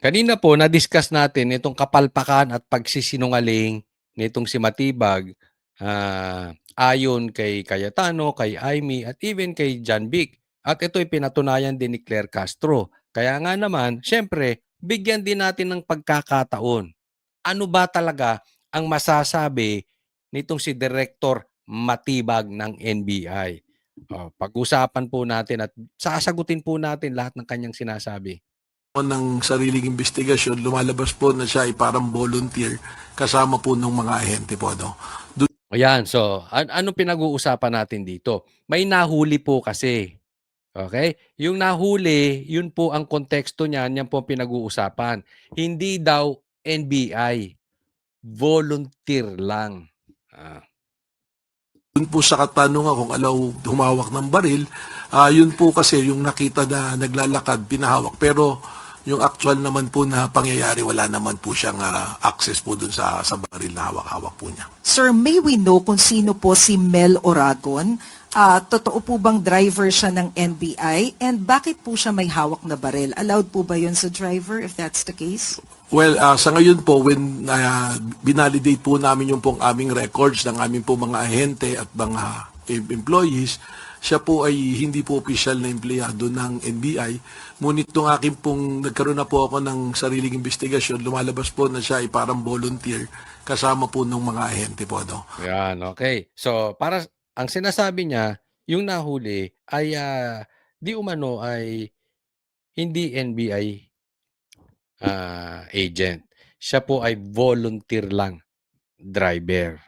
Kanina po na-discuss natin itong kapalpakan at pagsisinungaling nitong si Matibag, ayon kay Cayetano, kay Amy at even kay John Vic. At ito'y pinatunayan din ni Claire Castro. Kaya nga naman, siyempre, bigyan din natin ng pagkakataon. Ano ba talaga ang masasabi nitong si Director Matibag ng NBI? Pag-usapan po natin at sasagutin po natin lahat ng kanyang sinasabi. Ng sariling investigasyon, lumalabas po na siya ay parang volunteer kasama po ng mga ahente po. No? Ayan, so ano pinag-uusapan natin dito? May nahuli po kasi. Okay? Yung nahuli, yun po ang konteksto niyan, yan po ang pinag-uusapan. Hindi daw NBI, volunteer lang. Ah. Dun po sa katanungan kung alaw humawak ng baril, yun po kasi yung nakita na naglalakad, pinahawak. Pero yung actual naman po na pangyayari, wala naman po siyang access po dun sa baril na hawak-hawak po niya. Sir, may we know kung sino po si Mel Oragon? Totoo po bang driver siya ng NBI? And bakit po siya may hawak na baril? Allowed po ba yun sa driver if that's the case? Well, sa ngayon po, when binalidate po namin yung pong aming records ng aming po mga ahente at mga employees, siya po ay hindi po opisyal na empleyado ng NBI. Ngunit nung akin pong nagkaroon na po ako ng sariling investigasyon, lumalabas po na siya ay parang volunteer kasama po ng mga ahente po. No? Yan, okay. So, para ang sinasabi niya, yung nahuli ay di umano ay hindi NBI agent. Siya po ay volunteer lang driver.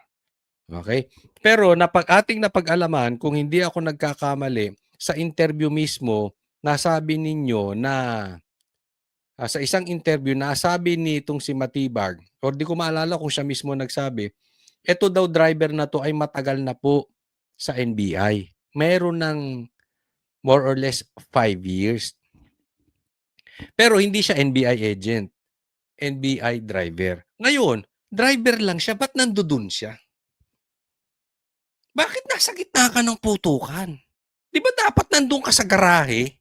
Okay? Pero ating napag-alaman, kung hindi ako nagkakamali, sa interview mismo, nasabi ninyo na sa isang interview, nasabi nitong si Matibag, or di ko maalala kung siya mismo nagsabi, eto daw driver na to ay matagal na po sa NBI. Meron ng more or less 5 years. Pero hindi siya NBI agent, NBI driver. Ngayon, driver lang siya, ba't nandoon siya? Bakit nasa gitna ka ng putukan? Di ba dapat nandun ka sa garahe?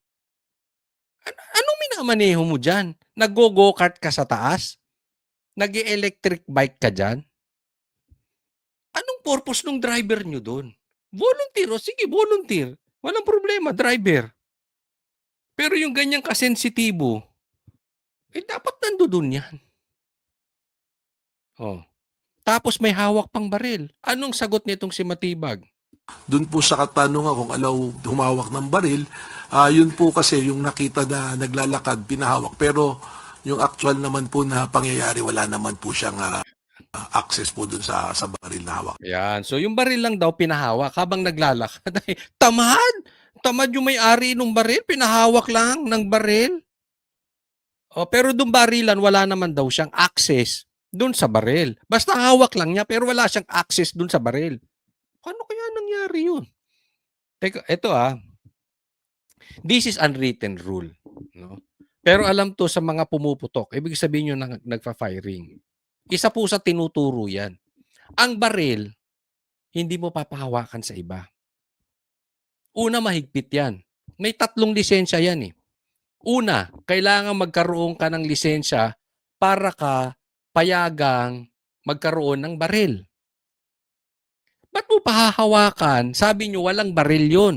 Anong minamaneho mo dyan? Nag-go-kart ka sa taas? Nag-electric bike ka dyan? Anong purpose ng driver nyo doon? Volunteer, o sige, volunteer. Walang problema, driver. Pero yung ganyang kasensitibo, dapat nandoon yan. Oh. Tapos may hawak pang baril. Anong sagot nitong si Matibag? Doon po sa katanungan kung alaw humawak ng baril, yun po kasi yung nakita na naglalakad, pinahawak. Pero yung actual naman po na pangyayari, wala naman po siyang access po dun sa baril na hawak. Yan. So yung baril lang daw pinahawak habang naglalakad. Tamad! Tamad yung may-ari ng baril. Pinahawak lang ng baril. Pero doon barilan, wala naman daw siyang access doon sa baril. Basta hawak lang niya pero wala siyang access doon sa baril. Paano kaya nangyari yun? Teka, ito this is unwritten rule. No? Pero alam to sa mga pumuputok, ibig sabihin yun nagfa-firing. Isa po sa tinuturo yan. Ang baril, hindi mo papahawakan sa iba. Una, mahigpit yan. May 3 lisensya yan eh. Una, kailangan magkaroon ka ng lisensya para ka payagang magkaroon ng baril. Ba't mo pahahawakan? Sabi niyo walang baril yun.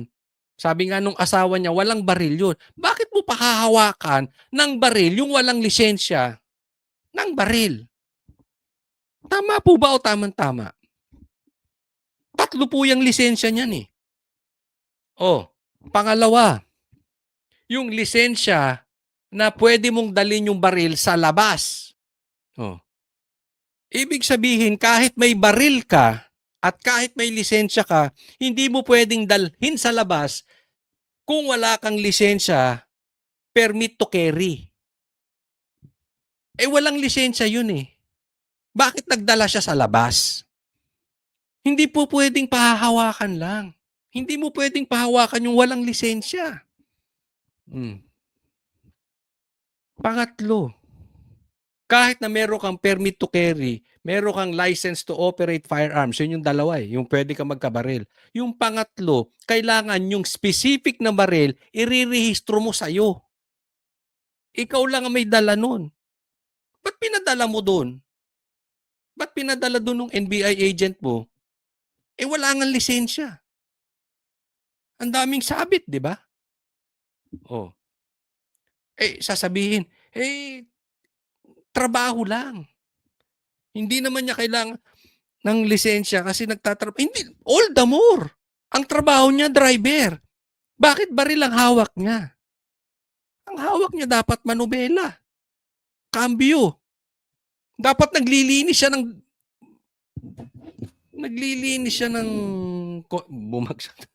Sabi nga nung asawa niya, walang baril yun. Bakit mo pahahawakan ng baril yung walang lisensya ng baril? Tama po ba o tamang-tama? 3 po yung lisensya niyan eh. Pangalawa, yung lisensya na pwede mong dalhin yung baril sa labas. Ibig sabihin, kahit may baril ka at kahit may lisensya ka, hindi mo pwedeng dalhin sa labas kung wala kang lisensya, permit to carry. Walang lisensya yun eh. Bakit nagdala siya sa labas? Hindi po pwedeng pahahawakan lang. Hindi mo pwedeng pahawakan yung walang lisensya. Pangatlo, kahit na meron kang permit to carry, meron kang license to operate firearms, yun yung dalawa eh, yung pwede ka magkabaril. Yung pangatlo, kailangan yung specific na baril, irirehistro mo sa'yo. Ikaw lang ang may dala nun. Ba't pinadala mo do'n? Ba't pinadala do'n nung NBI agent mo? Eh, wala ngang lisensya. Ang daming sabit, 'di ba? Oh, eh, sasabihin, eh, trabaho lang. Hindi naman niya kailangan ng lisensya kasi hindi, all the more. Ang trabaho niya driver. Bakit baril ang hawak niya? Ang hawak niya dapat manubela, kambyo. Dapat naglilinis siya ng bumagsak.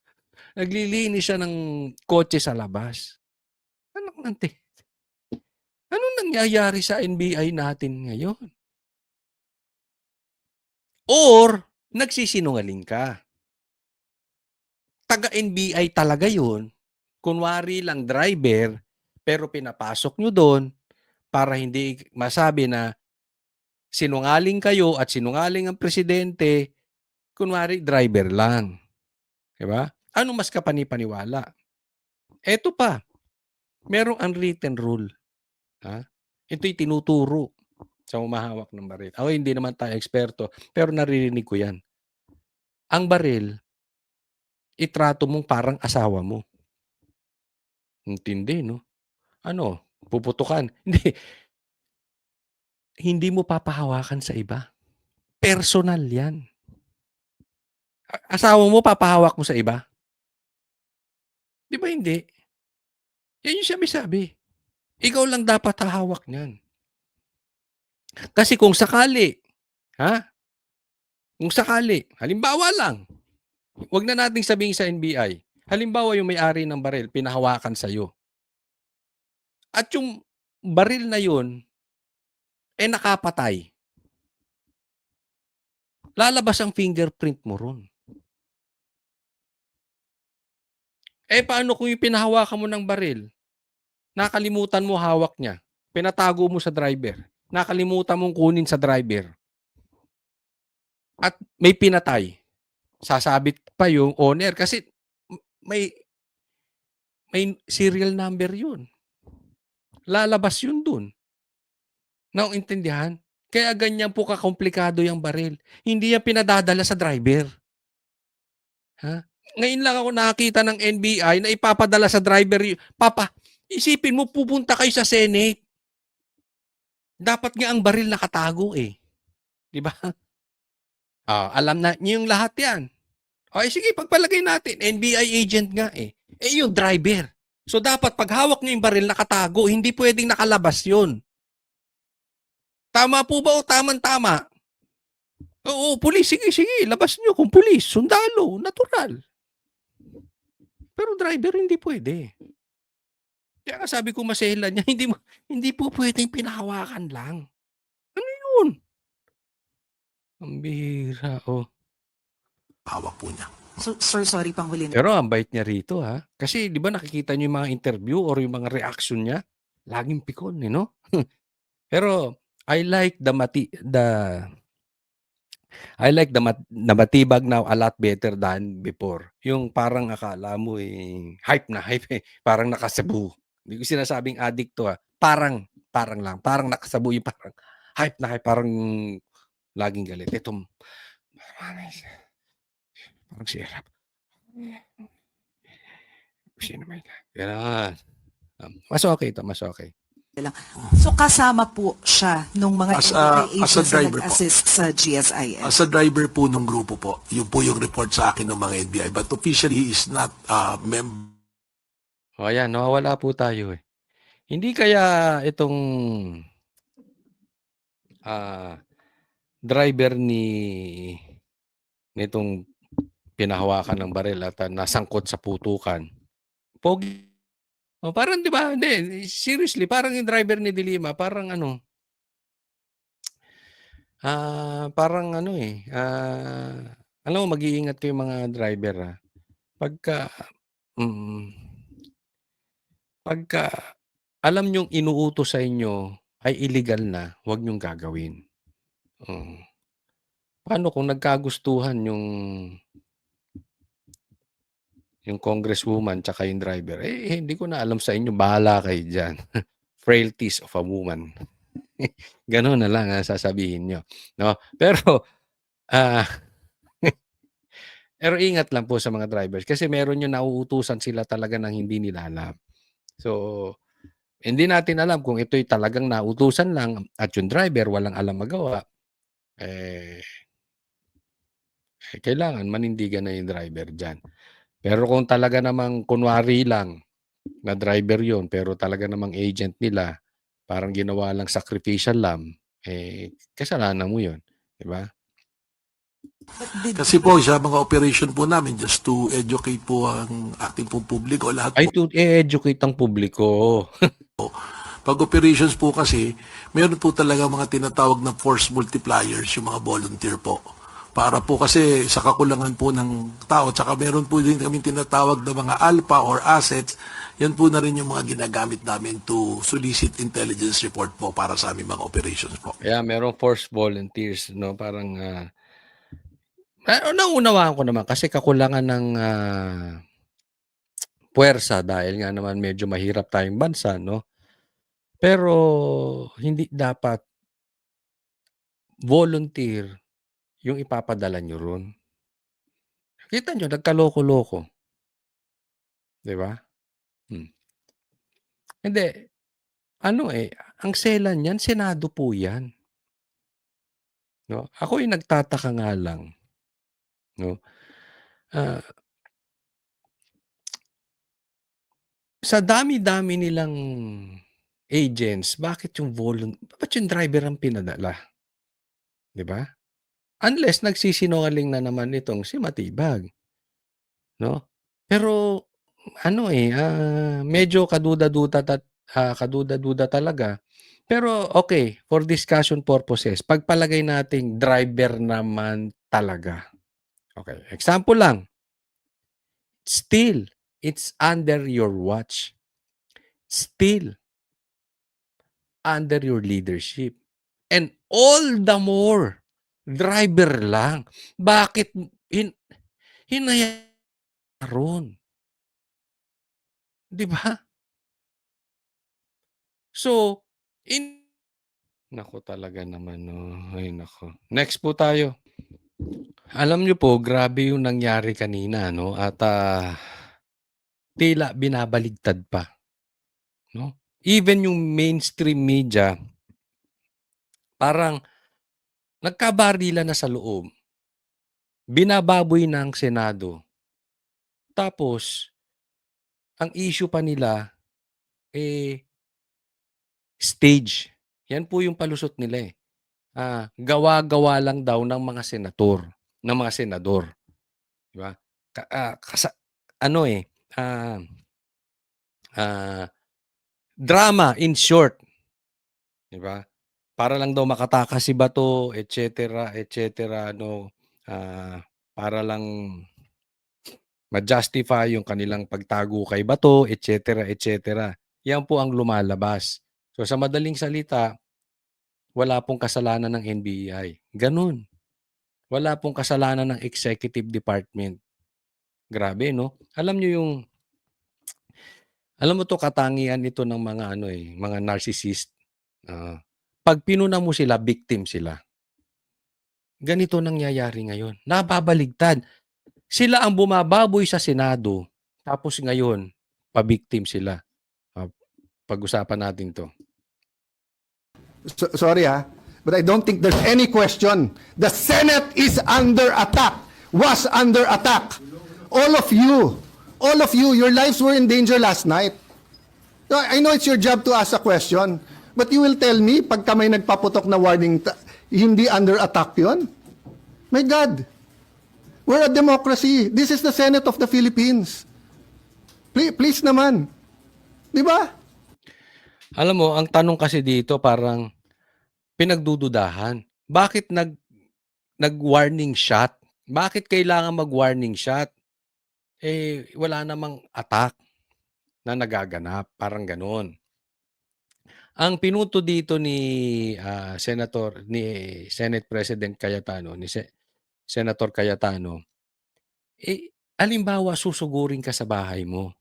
Naglilinis siya ng kotse sa labas. Anak ng anong nangyayari sa NBI natin ngayon? Or nagsisinungaling ka. Taga-NBI talaga 'yun. Kunwari lang driver, pero pinapasok nyo doon para hindi masabi na sinungaling kayo at sinungaling ang presidente, kunwari driver lang. 'Di ba? Ano mas kapani-paniwala? Eto pa, merong unwritten rule. Ha? Ito'y tinuturo sa humahawak ng baril. Ako hindi naman tayo eksperto, pero naririnig ko yan. Ang baril, itrato mong parang asawa mo. Intindi, no? Ano? Puputukan. Hindi mo papahawakan sa iba. Personal yan. Asawa mo, papahawak mo sa iba? Di ba hindi? Yan yung sabi-sabi. Ikaw lang dapat hahawak niyan. Kasi kung sakali, kung sakali, halimbawa lang, wag na nating sabihin sa NBI, halimbawa yung may-ari ng baril, pinahawakan sa'yo. At yung baril na yun, nakapatay. Lalabas ang fingerprint mo ron. Paano kung yung pinahawakan mo ng baril, nakalimutan mo hawak niya, pinatago mo sa driver, nakalimutan mong kunin sa driver, at may pinatay, sasabit pa yung owner kasi may serial number yun. Lalabas yun dun. Naintindihan? Kaya ganyan po kakomplikado yung baril. Hindi yan pinadadala sa driver. Ngayon lang ako nakakita ng NBI na ipapadala sa driver. Isipin mo, pupunta kayo sa Senate. Dapat nga ang baril nakatago eh. Di ba? Alam na niyo yung lahat yan. Sige, pagpalagay natin. NBI agent nga eh. Yung driver. So dapat pag hawak niya yung baril nakatago, hindi pwedeng nakalabas yun. Tama po ba o tama-tama? Oo, pulis. Sige, labas nyo kung pulis. Sundalo, natural. Pero driver, hindi pwede. Kaya nga sabi ko masela niya, hindi po pwedeng pinahawakan lang. Ano yun? Ang bihira, Hawak po niya. So, sir, sorry pang huli na. Pero ang bait niya rito, ha? Kasi di ba nakikita niyo yung mga interview or yung mga reaction niya? Laging pikon, no? Pero I like the matibag now a lot better than before. Yung parang akala mo hype na hype parang nakasabu. Hindi ko sinasabing addict to Parang lang. Parang nakasabu yung parang hype na hype. Parang laging galit. Ito, parang sirap. Sino may ganun. Mas okay ito, mas okay. So kasama po siya nung mga As NBI a agents na driver po. nag-assist sa GSIS? As a driver po ng grupo po, yun po yung report sa akin ng mga NBI. But officially, he is not a member. Ayan, nawawala po tayo Hindi kaya itong driver nitong pinahawakan ng baril at nasangkot sa putukan. Pogi. Parang 'di ba? Hindi, seriously, parang yung driver ni Dilima, parang parang alam mo, mag-iingat kayo mga driver Pagka alam niyong inuutos sa inyo ay illegal na, huwag niyong gagawin. Paano kung nagkagustuhan yung congresswoman tsaka yung driver? Hindi ko na alam sa inyo, bahala kayo dyan. Frailties of a woman. Gano'n na lang ang sasabihin niyo, 'no? Pero, ah, pero ingat lang po sa mga drivers kasi meron yung nauutusan sila talaga ng hindi nila alam. So, hindi natin alam kung ito'y talagang nautusan lang at yung driver walang alam magawa, eh, kailangan manindigan na yung driver diyan. Pero kung talaga namang kunwari lang na driver yon pero talaga namang agent nila, parang ginawa lang sacrificial lamb, kasalanan mo yon, 'di ba? But did Kasi po sa mga operation po namin, just to educate po ang ating pong publiko, lahat Ay po, educate ang publiko. pag operations po kasi, meron po talaga mga tinatawag na force multipliers, yung mga volunteer po. Para po kasi sa kakulangan po ng tao, tsaka meron po din kami tinatawag na mga alpha or assets, yan po na rin yung mga ginagamit namin to solicit intelligence report po para sa aming mga operations po. Kaya merong force volunteers 'no, parang, naunawaan ko naman kasi kakulangan ng, puwersa dahil nga naman medyo mahirap tayong bansa 'no. Pero hindi dapat volunteer yung ipapadala niyo ro'n. Kita niyo nagkaloko-loko, 'di ba? Hmm. Hindi, ano, ang SELA niyan Senado po 'yan, 'no? Ako'y nagtataka nga lang, 'no, ah, sa dami-dami nilang agents, bakit ba't yung driver ang pinadala, 'di ba? Unless nagsisinungaling na naman itong si Matibag, 'no? Pero ano, medyo kaduda-duda talaga. Pero okay for discussion purposes, pagpalagay nating driver naman talaga. Okay, example lang, still, it's under your watch, still under your leadership, and all the more, driver lang. Bakit hinayaan ro'n, 'di ba? So, naku talaga naman 'no, ay naku. Next po tayo. Alam niyo po grabe yung nangyari kanina 'no at, tila binabaligtad pa 'no. Even yung mainstream media parang nagkabarilan na sa loob, binababoy na ang Senado, tapos ang issue pa nila, eh, stage. Yan po yung palusot nila, gawa-gawa lang daw ng mga senador, 'di ba? Ka ah, kasa ano, ah, ah, drama in short, 'di ba? Para lang daw makatakas si Bato et cetera 'no, para lang ma-justify yung kanilang pagtago kay Bato et cetera, et cetera. Yan po ang lumalabas. So, sa madaling salita, wala pong kasalanan ng NBI, gano'n. Wala pong kasalanan ng executive department. Grabe 'no? Alam mo 'to katangian nito ng mga mga narcissist, oo. 'Pag pinuna mo sila, victim sila. Ganito nangyayari ngayon, nababaligtad. Sila ang bumababoy sa Senado, tapos ngayon pa-victim sila. Ah, pag-usapan natin 'to. Sorry but I don't think there's any question. The Senate is under attack, was under attack. All of you, your lives were in danger last night. So, I know it's your job to ask a question, but you will tell me, pagka may nagpaputok na warning, hindi under attack yon? My God, we're a democracy. This is the Senate of the Philippines. Please naman. Di ba? Alam mo, ang tanong kasi dito parang pinagdududahan. Bakit nag-warning shot? Bakit kailangan mag-warning shot? Wala namang attack na nagaganap, parang gano'n. Ang pinuto dito ni Senate President Cayetano, Senator Cayetano, halimbawa susugurin ka sa bahay mo,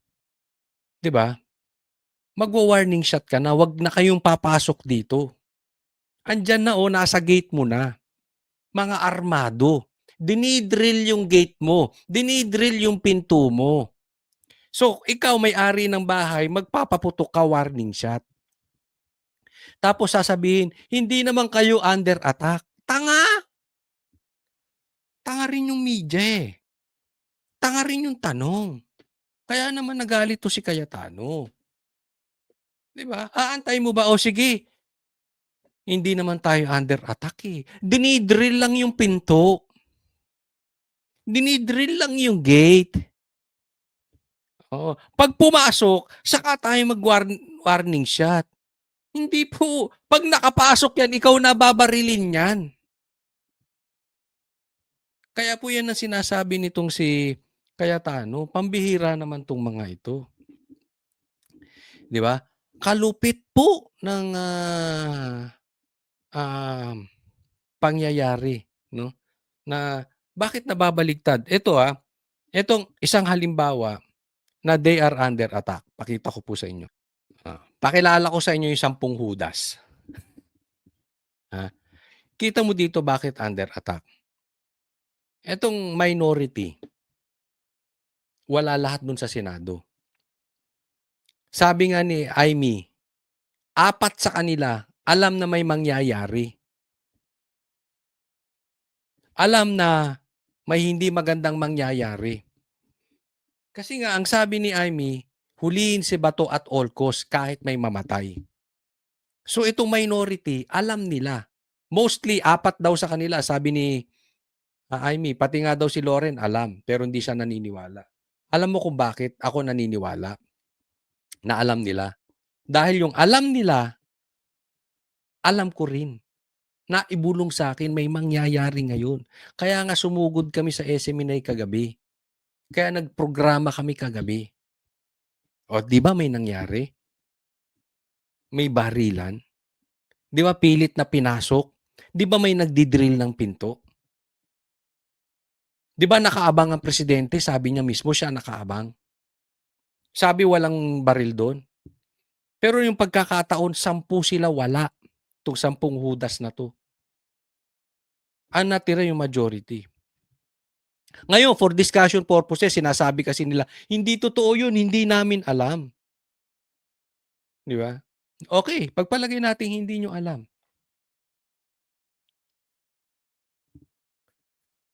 'di ba? Magwa-warning shot ka na, "Wag na kayong papasok dito." Andyan na nasa gate mo na. Mga armado. Dinidrill yung gate mo. Dinidrill yung pinto mo. So, ikaw may-ari ng bahay, magpapaputok ka warning shot. Tapos sasabihin, hindi naman kayo under attack. Tanga! Tanga rin yung media eh. Tanga rin yung tanong. Kaya naman nagalit to si Cayetano. 'Di ba? Aantay mo ba? O sige, hindi naman tayo under attack eh. Dinidrill lang yung pinto. Dinidrill lang yung gate. Oo. Pag pumasok, saka tayo mag-warning shot. Hindi po. Pag nakapasok yan, ikaw na babarilin yan. Kaya po yan ang sinasabi nitong si Cayetano. Pambihira naman tong mga ito. 'Di ba? Kalupit po ng pangyayari, no? Na bakit nababaligtad? Ito itong isang halimbawa na they are under attack. Pakita ko po sa inyo. Pakilala ko sa inyo yung 10 Judas. Kita mo dito bakit under attack. Etong minority, wala lahat dun sa Senado. Sabi nga ni Amy, 4 sa kanila alam na may mangyayari. Alam na may hindi magandang mangyayari. Kasi nga, ang sabi ni Amy, huliin si Bato at all cost kahit may mamatay. So itong minority, alam nila. Mostly, 4 daw sa kanila. Sabi ni Amy, pati nga daw si Loren, alam. Pero hindi siya naniniwala. Alam mo kung bakit ako naniniwala na alam nila? Dahil yung alam nila, alam ko rin na ibulong sa akin may mangyayari ngayon. Kaya nga sumugod kami sa SMNA kagabi. Kaya nagprograma kami kagabi. O, di ba may nangyari? May barilan? Di ba pilit na pinasok? Di ba may nagdidrill ng pinto? Di ba nakaabang ang presidente? Sabi niya mismo siya nakaabang. Sabi walang baril doon. Pero yung pagkakataon, 10 sila wala. Itong 10 Judas na to. Ang natira yung majority. Ngayon, for discussion purposes, sinasabi kasi nila, hindi totoo yun, hindi namin alam. Di ba? Okay, pagpalagay natin hindi nyo alam.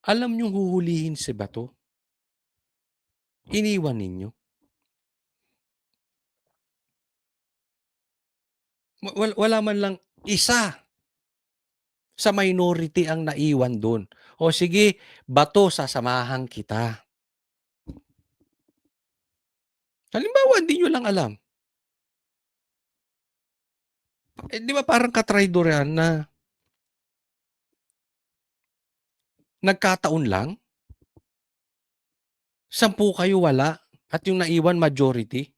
Alam nyo huhulihin si Bato? Iniwan ninyo? Wala man lang isa sa minority ang naiwan doon. O sige, Bato, sasamahan kita. Halimbawa, hindi nyo lang alam. Di ba parang katraidor yan na nagkataon lang? 10 kayo wala at yung naiwan majority?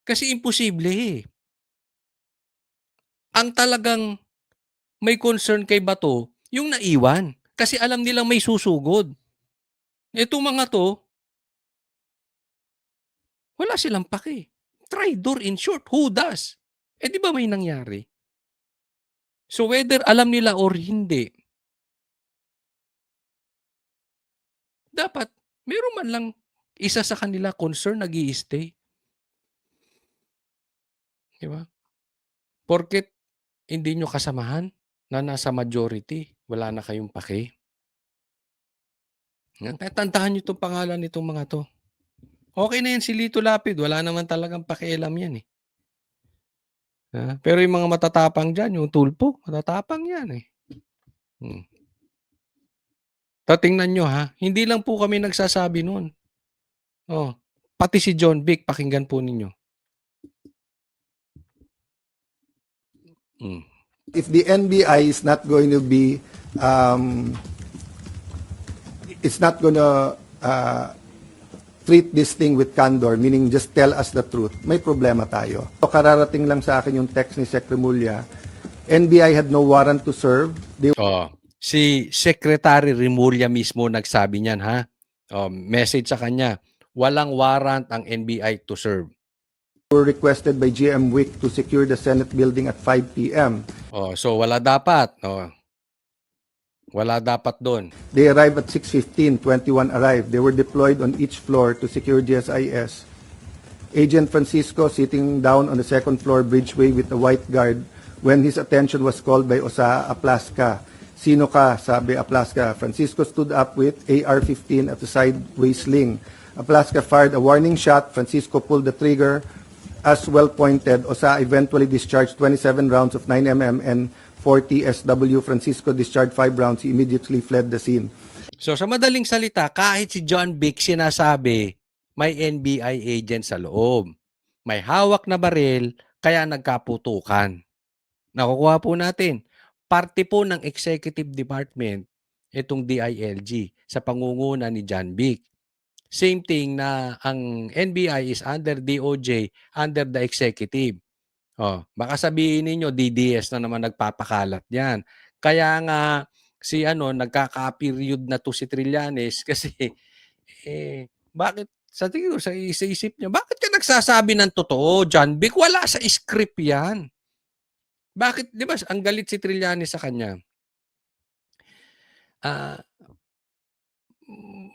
Kasi imposible eh. Ang talagang may concern kay Bato, yung naiwan. Kasi alam nilang may susugod. Itong mga to, wala silang pake. Traidor in short, who does? Di ba may nangyari? So whether alam nila or hindi, dapat meron man lang isa sa kanila concern nag-i-stay. Di ba? Porket hindi nyo kasamahan na nasa majority, wala na kayong pake. Tantahan nyo itong pangalan nitong mga to. Okay na yan si Lito Lapid, wala naman talagang pakialam yan eh. Pero yung mga matatapang dyan, yung tulpo, matatapang yan eh. Tingnan nyo hindi lang po kami nagsasabi nun. Pati si John Vic, pakinggan po ninyo. If the NBI is not going to be, it's not going to treat this thing with candor, meaning just tell us the truth, may problema tayo. So, kararating lang sa akin yung text ni Sec Remulla, NBI had no warrant to serve. They Si Secretary Remulla mismo nagsabi niyan message sa kanya, walang warrant ang NBI to serve. were requested by GM Wick to secure the Senate building at 5 p.m. So wala dapat. Wala dapat doon. They arrived at 6:15, 21 arrived. They were deployed on each floor to secure GSIS. Agent Francisco sitting down on the second floor bridgeway with a white guard when his attention was called by Osa Aplaska. Sino ka? Sabi Aplaska. Francisco stood up with AR-15 at the sideway sling. Aplaska fired a warning shot. Francisco pulled the trigger. As well pointed, Osa eventually discharged 27 rounds of 9mm and 40 SW. Francisco discharged 5 rounds. He immediately fled the scene. So sa madaling salita, kahit si John Vic sinasabi, may NBI agent sa loob. May hawak na baril, kaya nagkaputukan. Nakukuha po natin. Parte po ng executive department itong DILG sa pangunguna ni John Vic. Same thing na ang NBI is under DOJ, under the executive. Baka sabihin ninyo, DDS na naman nagpapakalat yan. Kaya nga, nagkaka-period na to si Trillanes kasi, bakit, sa tingin ko, sa isip niya, bakit ka nagsasabi ng totoo, John Vic? Wala sa script yan. Bakit, di ba, ang galit si Trillanes sa kanya?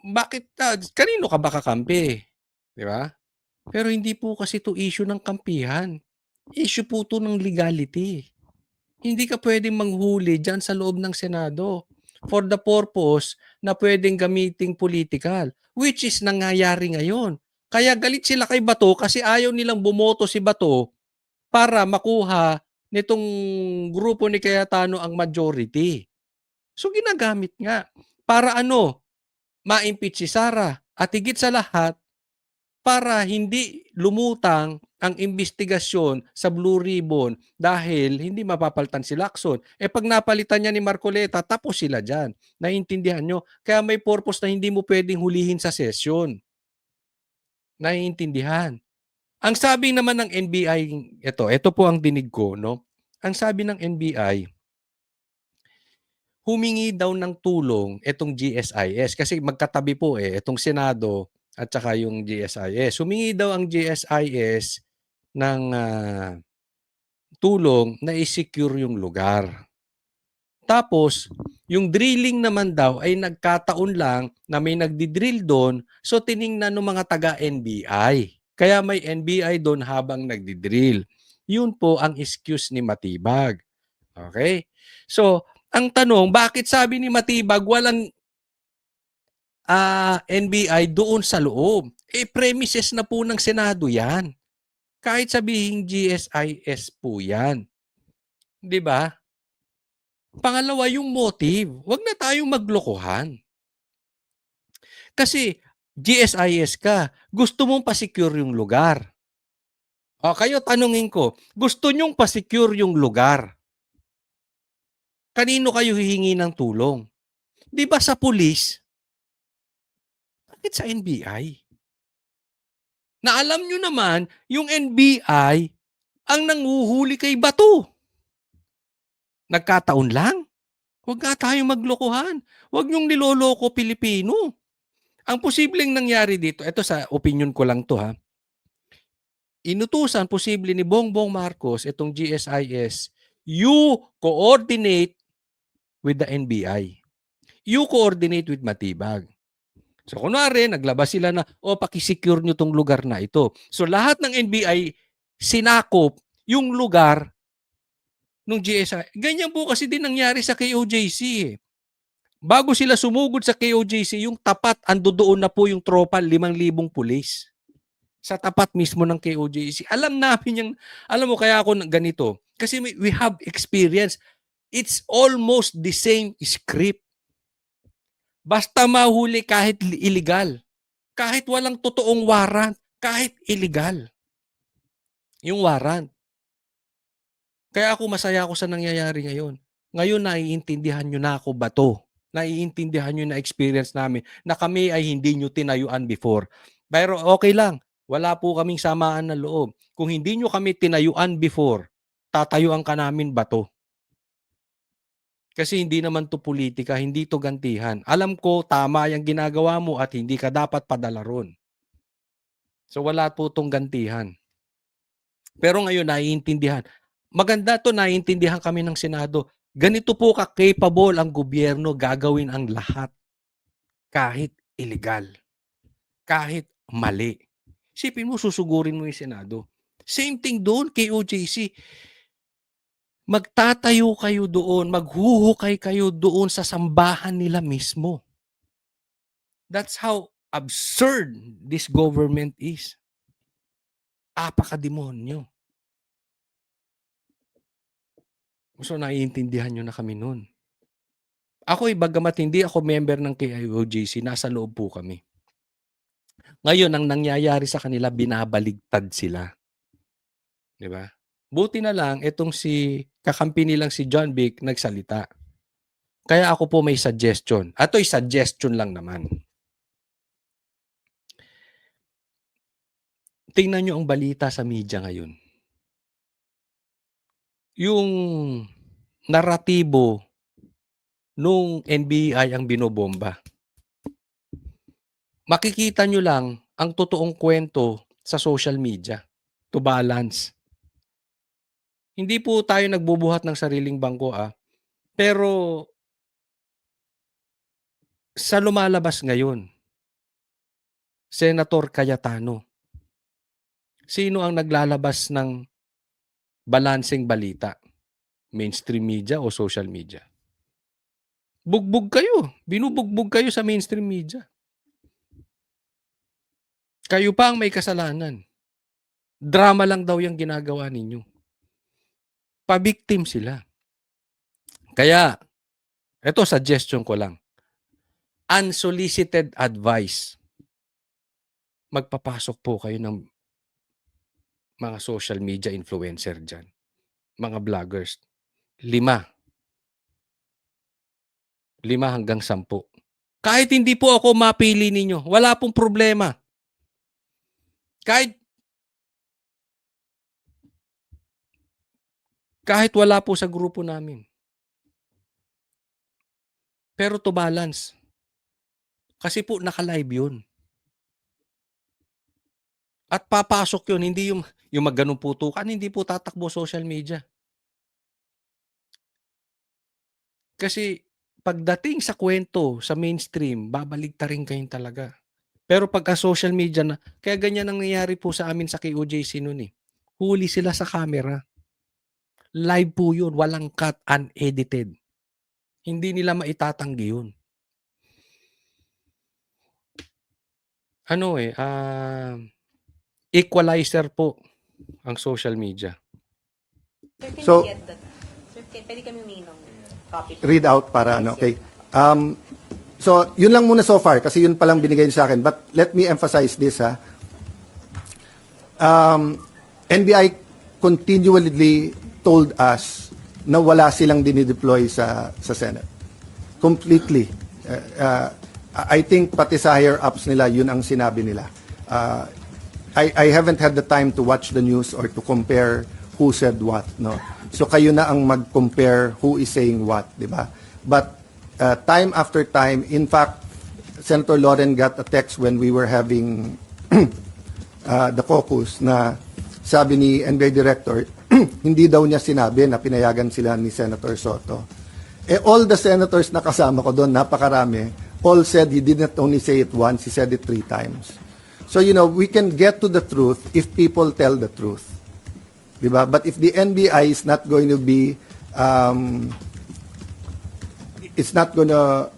Bakit, kanino ka ba kakampi? Di ba? Pero hindi po kasi to issue ng kampihan. Issue po to ng legality. Hindi ka pwedeng manghuli dyan sa loob ng Senado for the purpose na pwedeng gamiting political, which is nangyayari ngayon. Kaya galit sila kay Bato kasi ayaw nilang bumoto si Bato para makuha nitong grupo ni Cayetano ang majority. So ginagamit nga para ma-impeach si Sara at higit sa lahat para hindi lumutang ang investigasyon sa Blue Ribbon dahil hindi mapapalitan si Lacson. Pag napalitan niya ni Marcoleta, tapos sila dyan. Naiintindihan nyo? Kaya may purpose na hindi mo pwedeng hulihin sa session. Naiintindihan? Ang sabi naman ng NBI, ito po ang dinig ko, no? Ang sabi ng NBI, humingi daw ng tulong itong GSIS kasi magkatabi po itong Senado at saka yung GSIS. Humingi daw ang GSIS ng tulong na i-secure yung lugar. Tapos, yung drilling naman daw ay nagkataon lang na may nagdi-drill doon, so tiningnan ng mga taga-NBI. Kaya may NBI doon habang nagdi-drill. Yun po ang excuse ni Matibag. Okay? So, ang tanong, bakit sabi ni Matibag walang NBI doon sa loob? Premises na po ng Senado yan. Kahit sabihin GSIS po yan. 'Di ba? Pangalawa, yung motive. Huwag na tayong maglokohan. Kasi GSIS ka, gusto mong pa-secure yung lugar. Kayo tanungin ko, gusto nyong pa-secure yung lugar. Kanino kayo hihingi ng tulong? 'Di ba sa pulis? Bakit sa NBI? Na alam nyo naman, yung NBI ang nanguhuli kay Bato. Nagkataon lang. Huwag nga tayong maglokohan. Huwag nyong niloloko Pilipino. Ang posibleng nangyari dito, ito sa opinion ko lang to ha, inutusan posible ni Bongbong Marcos itong GSIS, you coordinate with the NBI. You coordinate with Matibag. So kunwari, naglabas sila na, pakisecure nyo tong lugar na ito. So lahat ng NBI sinakop yung lugar ng GSI. Ganyan po kasi din nangyari sa KOJC. Bago sila sumugod sa KOJC, yung tapat, ando doon na po yung tropa, 5,000 pulis. Sa tapat mismo ng KOJC. Alam namin yung, alam mo kaya ako ganito. Kasi we have experience. It's almost the same script. Basta mahuli kahit illegal. Kahit walang totoong warrant. Kahit illegal. Yung warrant. Kaya ako masaya ako sa nangyayari ngayon. Ngayon naiintindihan nyo na ako Bato. Naiintindihan nyo na experience namin na kami ay hindi nyo tinayuan before. Pero okay lang. Wala po kaming samaan na loob. Kung hindi nyo kami tinayuan before, tatayuan ka namin Bato. Kasi hindi naman to politika, hindi to gantihan. Alam ko tama yung ginagawa mo at hindi ka dapat padala ron. So wala po tong gantihan. Pero ngayon naiintindihan. maganda 'to, naiintindihan kami ng Senado. Ganito po ka-capable ang gobyerno, gagawin ang lahat kahit illegal, kahit mali. Isipin mo, susugurin mo yung Senado. Same thing doon kay OJC. Magtatayo kayo doon, maghuhukay kayo doon sa sambahan nila mismo. That's how absurd this government is. Apakademonyo. So, naiintindihan nyo na kami nun. Ako, bagamat hindi ako member ng KIOJC, nasa loob po kami. Ngayon, ang nangyayari sa kanila, binabaligtad sila. Di ba? Buti na lang, itong kakampi nilang si John Vic nagsalita. Kaya ako po may suggestion. Ito'y suggestion lang naman. Tingnan nyo ang balita sa media ngayon. Yung naratibo nung NBI ang binobomba. Makikita nyo lang ang totoong kwento sa social media to balance. Hindi po tayo nagbubuhat ng sariling bangko pero sa lumalabas ngayon, Senator Cayetano, sino ang naglalabas ng balancing balita? Mainstream media o social media? Bugbog kayo. Binubugbog kayo sa mainstream media. Kayo pa ang may kasalanan. Drama lang daw yung ginagawa ninyo. Pa-victim sila. Kaya, eto suggestion ko lang. Unsolicited advice. Magpapasok po kayo ng mga social media influencer dyan. Mga vloggers. 5 hanggang 10. Kahit hindi po ako mapili ninyo, wala pong problema. Kahit wala po sa grupo namin. Pero to balance. Kasi po naka-live yun. At papasok yun, hindi yung magganong putukan, hindi po tatakbo social media. Kasi pagdating sa kwento, sa mainstream, babaligtarin kayo talaga. Pero pagka social media na, kaya ganyan ang nangyayari po sa amin sa KOJC noon eh. Huli sila sa camera. Live po yun, walang cut, unedited. Hindi nila maitatanggi yun. Equalizer po ang social media. So, Sir, pwede kami humingi ng copy. read out para ano, okay. So, yun lang muna so far kasi yun palang binigay niyo sa akin. But let me emphasize this, ha. NBI continually told us na wala silang dinideploy sa Senate. Completely. I think pati sa higher ups nila, yun ang sinabi nila. I haven't had the time to watch the news or to compare who said what, no. So kayo na ang mag-compare who is saying what, di ba? But time after time, in fact, Senator Loren got a text when we were having the caucus na sabi ni NBI Director, hindi daw niya sinabi na pinayagan sila ni Senator Soto. All the senators na kasama ko doon, napakarami, all said he didn't only say it once, he said it 3 times. So, we can get to the truth if people tell the truth. Diba? But if the NBI is not going to be, it's not going to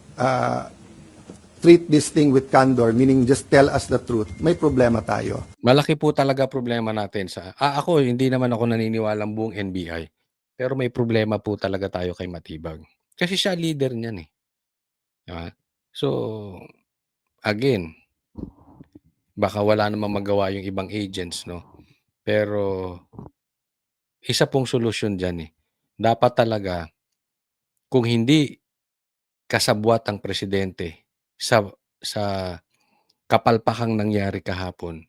treat this thing with candor, meaning just tell us the truth, may problema tayo. Malaki po talaga problema natin ako, hindi naman ako naniniwalang buong NBI. Pero may problema po talaga tayo kay Matibag. Kasi siya leader niyan eh. Diba? So, again, baka wala namang magawa yung ibang agents, no? Pero, isa pong solusyon dyan eh. Dapat talaga, kung hindi kasabwat ang presidente sa kapalpakang nangyari kahapon,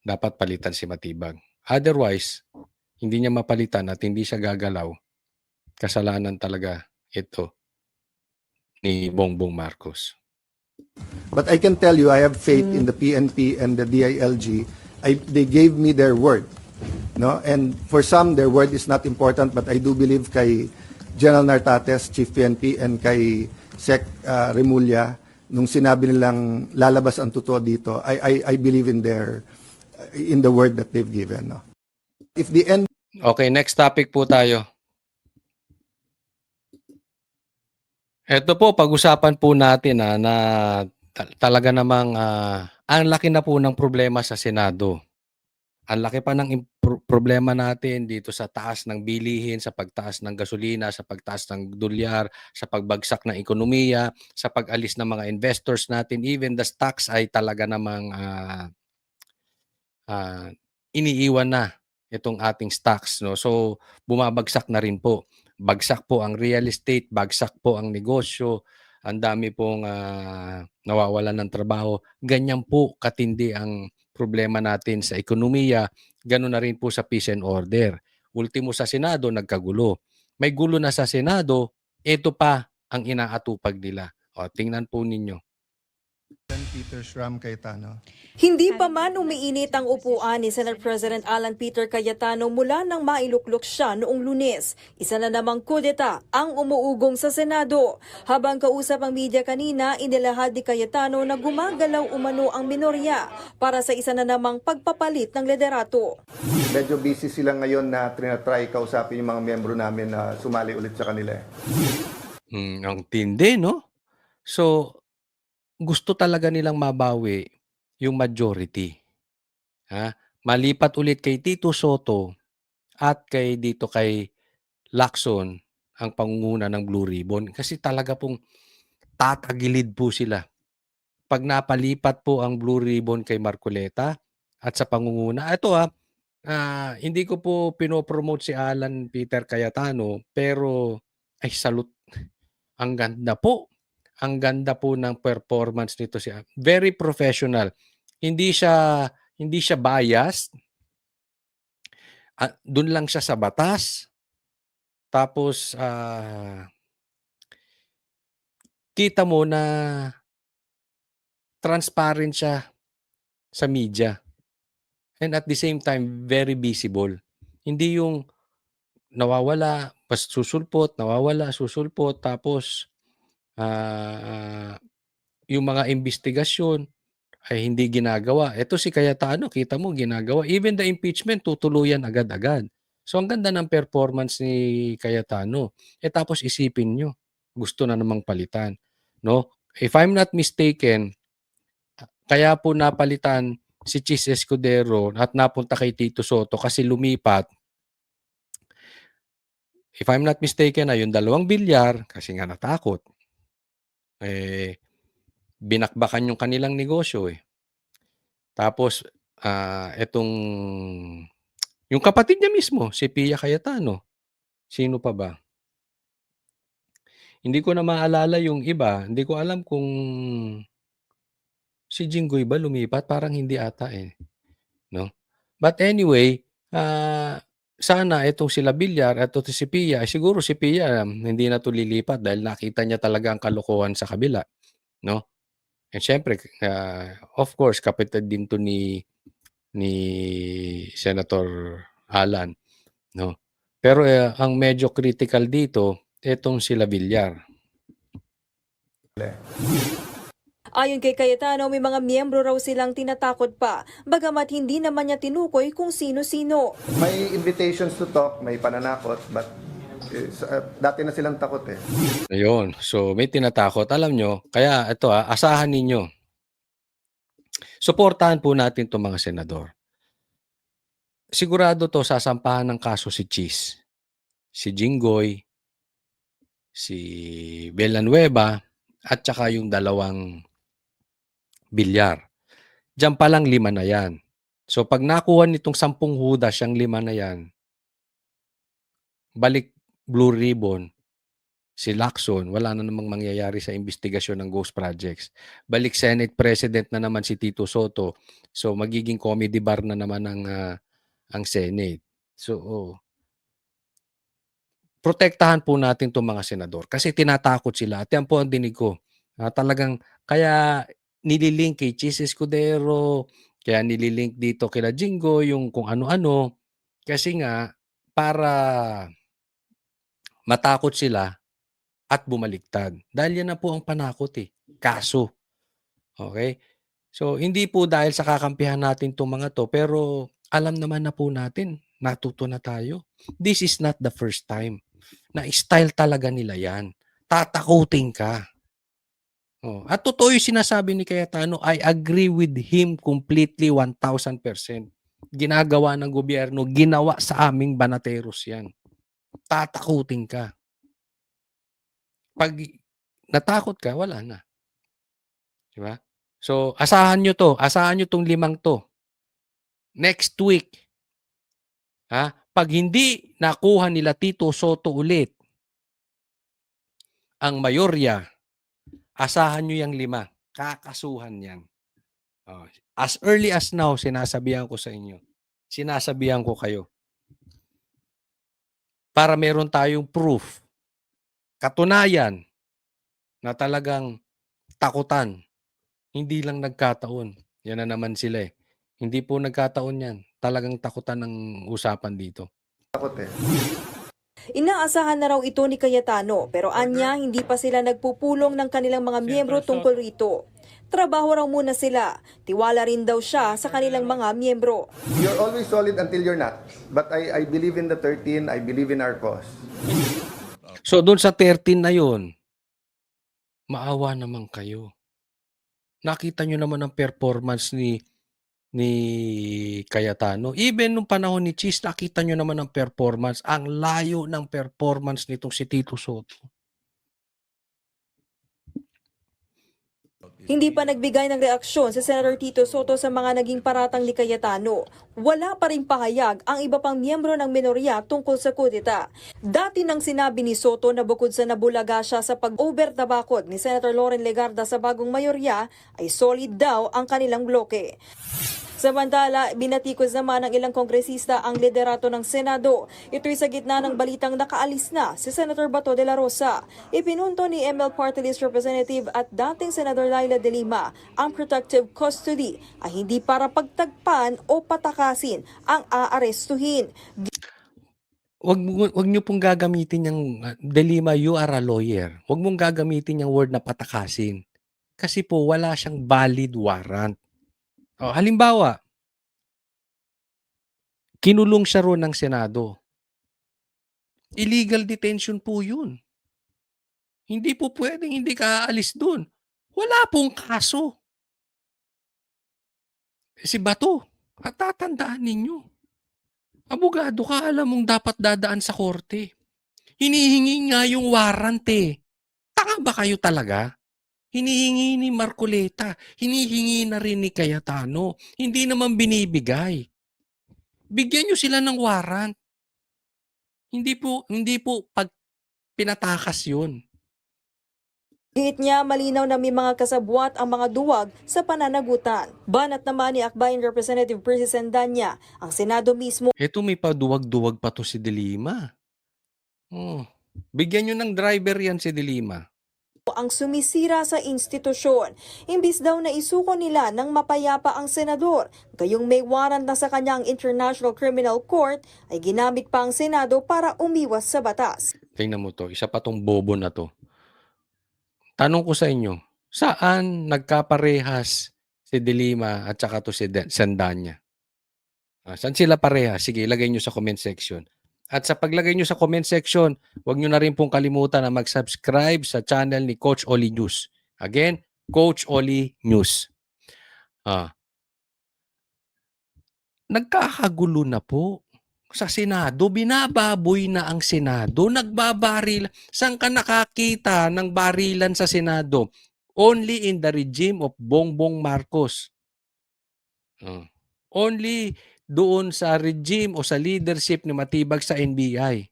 dapat palitan si Matibag. Otherwise, hindi niya mapalitan at hindi siya gagalaw, kasalanan talaga ito ni Bongbong Marcos. But I can tell you, I have faith in the PNP and the DILG. They gave me their word No? And for some, their word is not important, but I do believe kay General Nartates, Chief PNP, and kay Sec Remulla, nung sinabi nilang lalabas ang totoo dito, I believe in the word that they've given. No? If the end Okay, next topic po tayo. Ito po, pag-usapan po natin na talaga namang ang laki na po ng problema sa Senado. Ang laki pa ng problema natin dito sa taas ng bilihin, sa pagtaas ng gasolina, sa pagtaas ng dolyar, sa pagbagsak ng ekonomiya, sa pag-alis ng mga investors natin. Even the stocks ay talaga namang iniiwan na itong ating stocks. No? So, bumabagsak na rin po. Bagsak po ang real estate, bagsak po ang negosyo, ang dami pong nawawalan ng trabaho. Ganyan po katindi ang problema natin sa ekonomiya, gano'n na rin po sa peace and order. Ultimo sa Senado, nagkagulo. May gulo na sa Senado, ito pa ang inaatupag nila. O, tingnan po ninyo. Peter Shram Cayetano. Hindi pa man umiinit ang upuan ni Senate President Alan Peter Cayetano mula nang mailuklok siya noong Lunes. Isa na namang kudeta ang umuugong sa Senado. Habang kausap ang media kanina, inilahad ni Cayetano na gumagalaw umano ang minorya para sa isa na namang pagpapalit ng liderato. medyo busy sila ngayon na trinatry kausapin yung mga miyembro namin na sumali ulit sa kanila. Ang tindi, no? So, gusto talaga nilang mabawi yung majority. Ha? Malipat ulit kay Tito Soto at kay Lacson ang pangunguna ng Blue Ribbon kasi talaga pong tatagilid po sila. Pag napalipat po ang Blue Ribbon kay Marcoleta at sa pangunguna, ito hindi ko po pinopromote si Alan Peter Cayetano pero ay salute. Ang ganda po. Ang ganda po ng performance nito siya. Very professional. Hindi siya biased. Doon lang siya sa batas. Tapos kita mo na transparent siya sa media. And at the same time, very visible. Hindi yung nawawala, nawawala, susulpot, tapos yung mga investigasyon ay hindi ginagawa. Ito si Cayetano, kita mo, ginagawa. Even the impeachment, tutuluyan agad-agad. So, ang ganda ng performance ni Cayetano. Tapos isipin nyo, gusto na namang palitan. No? If I'm not mistaken, kaya po napalitan si Chis Escudero at napunta kay Tito Soto kasi lumipat. If I'm not mistaken, yung 2 bilyar, kasi nga natakot, binakbakan yung kanilang negosyo . Tapos, yung kapatid niya mismo, si Pia Cayetano. Sino pa ba? Hindi ko na maalala yung iba. Hindi ko alam kung si Jinggoy ba lumipat? Parang hindi ata no? But anyway, sana itong sila Villar at ito si Pia, siguro si Pia hindi na to lilipat dahil nakita niya talaga ang kalokohan sa kabila, no? And syempre, of course, kapatid din to ni Senator Alan, no? Pero ang medyo critical dito, itong sila Villar. Ayon kay Cayetano, may mga miyembro raw silang tinatakot pa, bagamat hindi naman niya tinukoy kung sino-sino. May invitations to talk, may pananakot, but dati na silang takot . Ayun. So, may tinatakot. Alam nyo, kaya ito asahan ninyo. Suportahan po natin itong mga senador. Sigurado to sasampahan ng kaso si Chis, si Jinggoy, si Villanueva, at saka yung 2 Villar. Diyan pa lang 5 na yan. So pag nakuha nitong 10 hudas, yung 5 na yan, balik Blue Ribbon, si Lacson, wala na namang mangyayari sa investigasyon ng Ghost Projects. Balik Senate President na naman si Tito Soto. So magiging comedy bar na naman ang Senate. So, protektahan po natin itong mga senador kasi tinatakot sila. At yan po ang dinig ko. Talagang, kaya nililink kay Chis Escudero, kaya nililink dito kila Jingo, yung kung ano-ano, Kasi nga, para matakot sila at bumaliktad. Dahil yan na po ang panakot eh, kaso. Okay? So, hindi po dahil sa kakampihan natin 'tong mga 'to, pero alam naman na po natin, natuto na tayo. This is not the first time na style talaga nila yan. Tatakutin ka. Oh, at totoo yung sinasabi ni Cayetano, I agree with him completely 1,000%. Ginagawa ng gobyerno, ginawa sa aming banateros yan. Tatakutin ka. Pag natakot ka, wala na. Di ba? So, asahan nyo to. Asahan nyo tong 5 to. Next week, pag hindi nakuha nila Tito Soto ulit ang mayorya, asahan nyo yung 5. Kakasuhan yan. Oh, as early as now, sinasabihan ko sa inyo. Sinasabihan ko kayo. Para meron tayong proof. Katunayan na talagang takutan. Hindi lang nagkataon. Yan na naman sila eh. Hindi po nagkataon yan. Talagang takutan ng usapan dito. Takot eh. Inaasahan na raw ito ni Cayetano pero anya hindi pa sila nagpupulong ng kanilang mga miyembro tungkol rito. Trabaho raw muna sila. Tiwala rin daw siya sa kanilang mga miyembro. You're always solid until you're not. But I believe in the 13. I believe in our cause. So doon sa 13 na yun, maawa naman kayo. Nakita nyo naman ang performance ni Cayetano. Even nung panahon ni Cheese, nakita nyo naman ang performance. Ang layo ng performance nitong si Tito Soto. Hindi pa nagbigay ng reaksyon si Senator Tito Soto sa mga naging paratang ni Cayetano. Wala pa rin pahayag ang iba pang miyembro ng minorya tungkol sa kudeta. Dati nang sinabi ni Soto na bukod sa nabulaga siya sa pag-overtabakod ni Senator Loren Legarda sa bagong mayorya, ay solid daw ang kanilang bloke. Samantala, binatikos naman ng ilang kongresista ang liderato ng Senado. Ito'y sa gitna ng balitang nakaalis na si Senator Bato de la Rosa. Ipinunto ni ML Party List Representative at dating Senador Laila de Lima ang protective custody ay hindi para pagtagpan o patakasin ang aarestuhin. Wag niyo pong gagamitin yung De Lima, you are a lawyer. Wag mong gagamitin yung word na patakasin. Kasi po wala siyang valid warrant. Oh, halimbawa, kinulong siya ron ng Senado. Illegal detention po yun. Hindi po pwedeng hindi ka aalis dun. Wala pong kaso. Si Bato, at tatandaan ninyo. Abogado ka, alam mong dapat dadaan sa korte. Hinihingi nga yung warrant eh. Tanga ba kayo talaga? Hinihingi ni Marcoleta, hinihingi na rin ni Cayetano. Hindi naman binibigay. Bigyan nyo sila ng warrant. Hindi po pag pinatakas yun. Giit niya malinaw na may mga kasabwat ang mga duwag sa pananagutan. Banat naman ni Akbayan Representative Percy Sandanya, ang Senado mismo Ito may paduwag-duwag pa to si De Lima. Oh. Bigyan nyo ng driver yan si De Lima. ang sumisira sa institusyon. Imbis daw na isuko nila ng mapayapa ang senador, gayong may warrant na sa kanyang International Criminal Court, ay ginamit pa ang Senado para umiwas sa batas. Tingnan mo to, isa pa tong bobo na to. Tanong ko sa inyo, saan nagkaparehas si De Lima at saka to si Sandanya? Saan sila parehas? Sige, ilagay nyo sa comment section. At sa paglagay nyo sa comment section, huwag nyo na rin pong kalimutan na mag-subscribe sa channel ni Coach Oli News. Again, Coach Oli News. Nagkakagulo na po sa Senado. Binababoy na ang Senado. Nagbabaril. Saan ka nakakita ng barilan sa Senado? Only in the regime of Bongbong Marcos. Only doon sa regime o sa leadership ni Matibag sa NBI.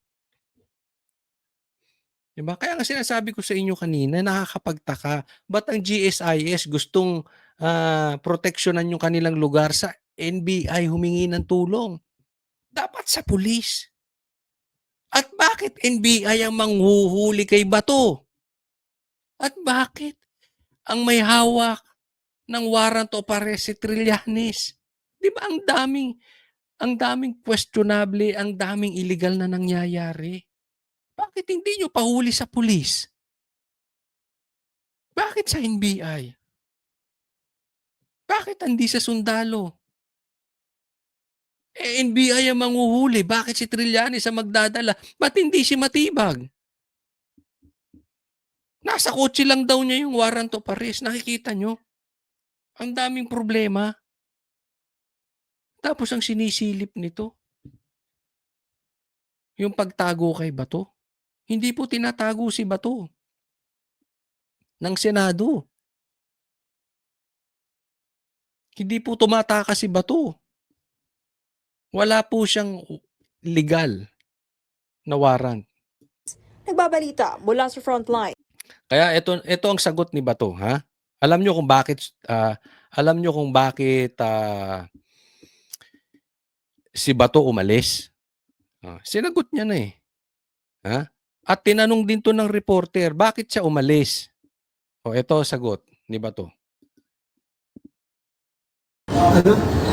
Diba? Kaya nga sinasabi ko sa inyo kanina, nakakapagtaka. Ba't ang GSIS gustong proteksyonan yung kanilang lugar sa NBI humingi ng tulong? Dapat sa pulis. At bakit NBI ang manghuhuli kay Bato? At bakit ang may hawak ng warrant of arrest si Trillanes? Di ba ang daming Ang daming questionable, ang daming illegal na nangyayari. Bakit hindi nyo pahuli sa pulis? Bakit sa NBI? Bakit hindi sa sundalo? NBI ang manghuhuli. Bakit si Trillanes ang magdadala? Ba't hindi si Matibag? Nasa kotse lang daw niya yung warrant of arrest. Nakikita nyo? Ang daming problema. Tapos ang sinisilip nito, yung pagtago kay Bato. Hindi po tinatago si Bato ng Senado. Hindi po tumatakas si Bato. Wala po siyang legal na warrant. Nagbabalita mula sa Frontline. Kaya ito ang sagot ni Bato, ha? Alam niyo kung bakit si Bato umalis? Sinagot niya na eh. Ha? At tinanong din to ng reporter, bakit siya umalis? Ito sagot ni Bato.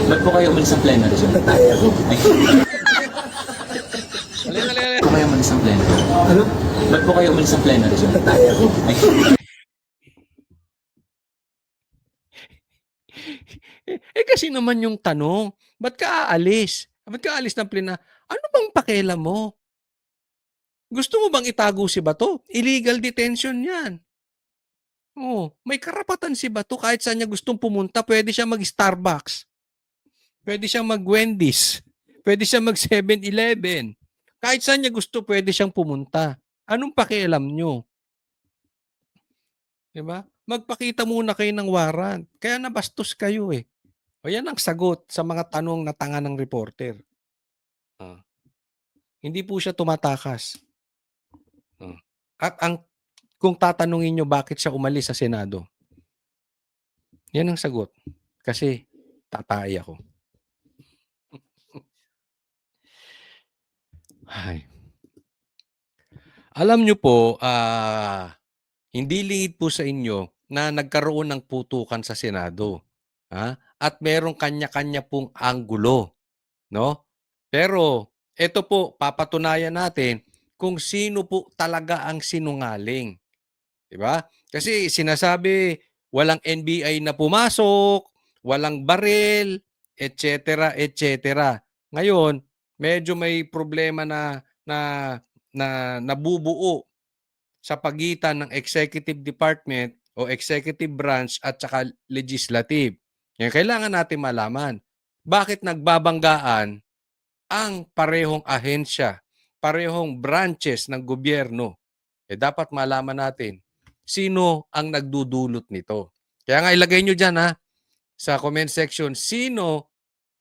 Ba't po kayo umalis ng plenary? Ba't po kayo umalis ng plenary? Ba't po kayo umalis ng plenary? Kasi naman yung tanong, ba't ka aalis? Ba't ka aalis ng plena? Ano bang pakialam mo? Gusto mo bang itago si Bato? Illegal detention yan. May karapatan si Bato kahit saan niya gustong pumunta. Pwede siya mag-Starbucks. Pwede siya mag-Wendy's. Pwede siya mag-7-Eleven. Kahit saan niya gusto, pwede siyang pumunta. Anong pakialam nyo? Diba? Magpakita muna kayo ng warrant. Kaya nabastos kayo eh. Yan ang sagot sa mga tanong na tanga ng reporter. Hindi po siya tumatakas. At kung tatanungin nyo bakit siya umalis sa Senado, yan ang sagot. Kasi tatay ako. Ay. Alam nyo po, hindi lingid po sa inyo na nagkaroon ng putukan sa Senado. At merong kanya-kanya pong anggulo. No? Pero ito po, papatunayan natin kung sino po talaga ang sinungaling. Diba? Kasi sinasabi, walang NBI na pumasok, walang baril, etc., etc. Ngayon, medyo may problema na nabubuo sa pagitan ng executive department o executive branch at saka legislative. Yan, kailangan natin malaman. Bakit nagbabanggaan ang parehong ahensya, parehong branches ng gobyerno? Dapat malaman natin sino ang nagdudulot nito. Kaya nga ilagay nyo dyan sa comment section, sino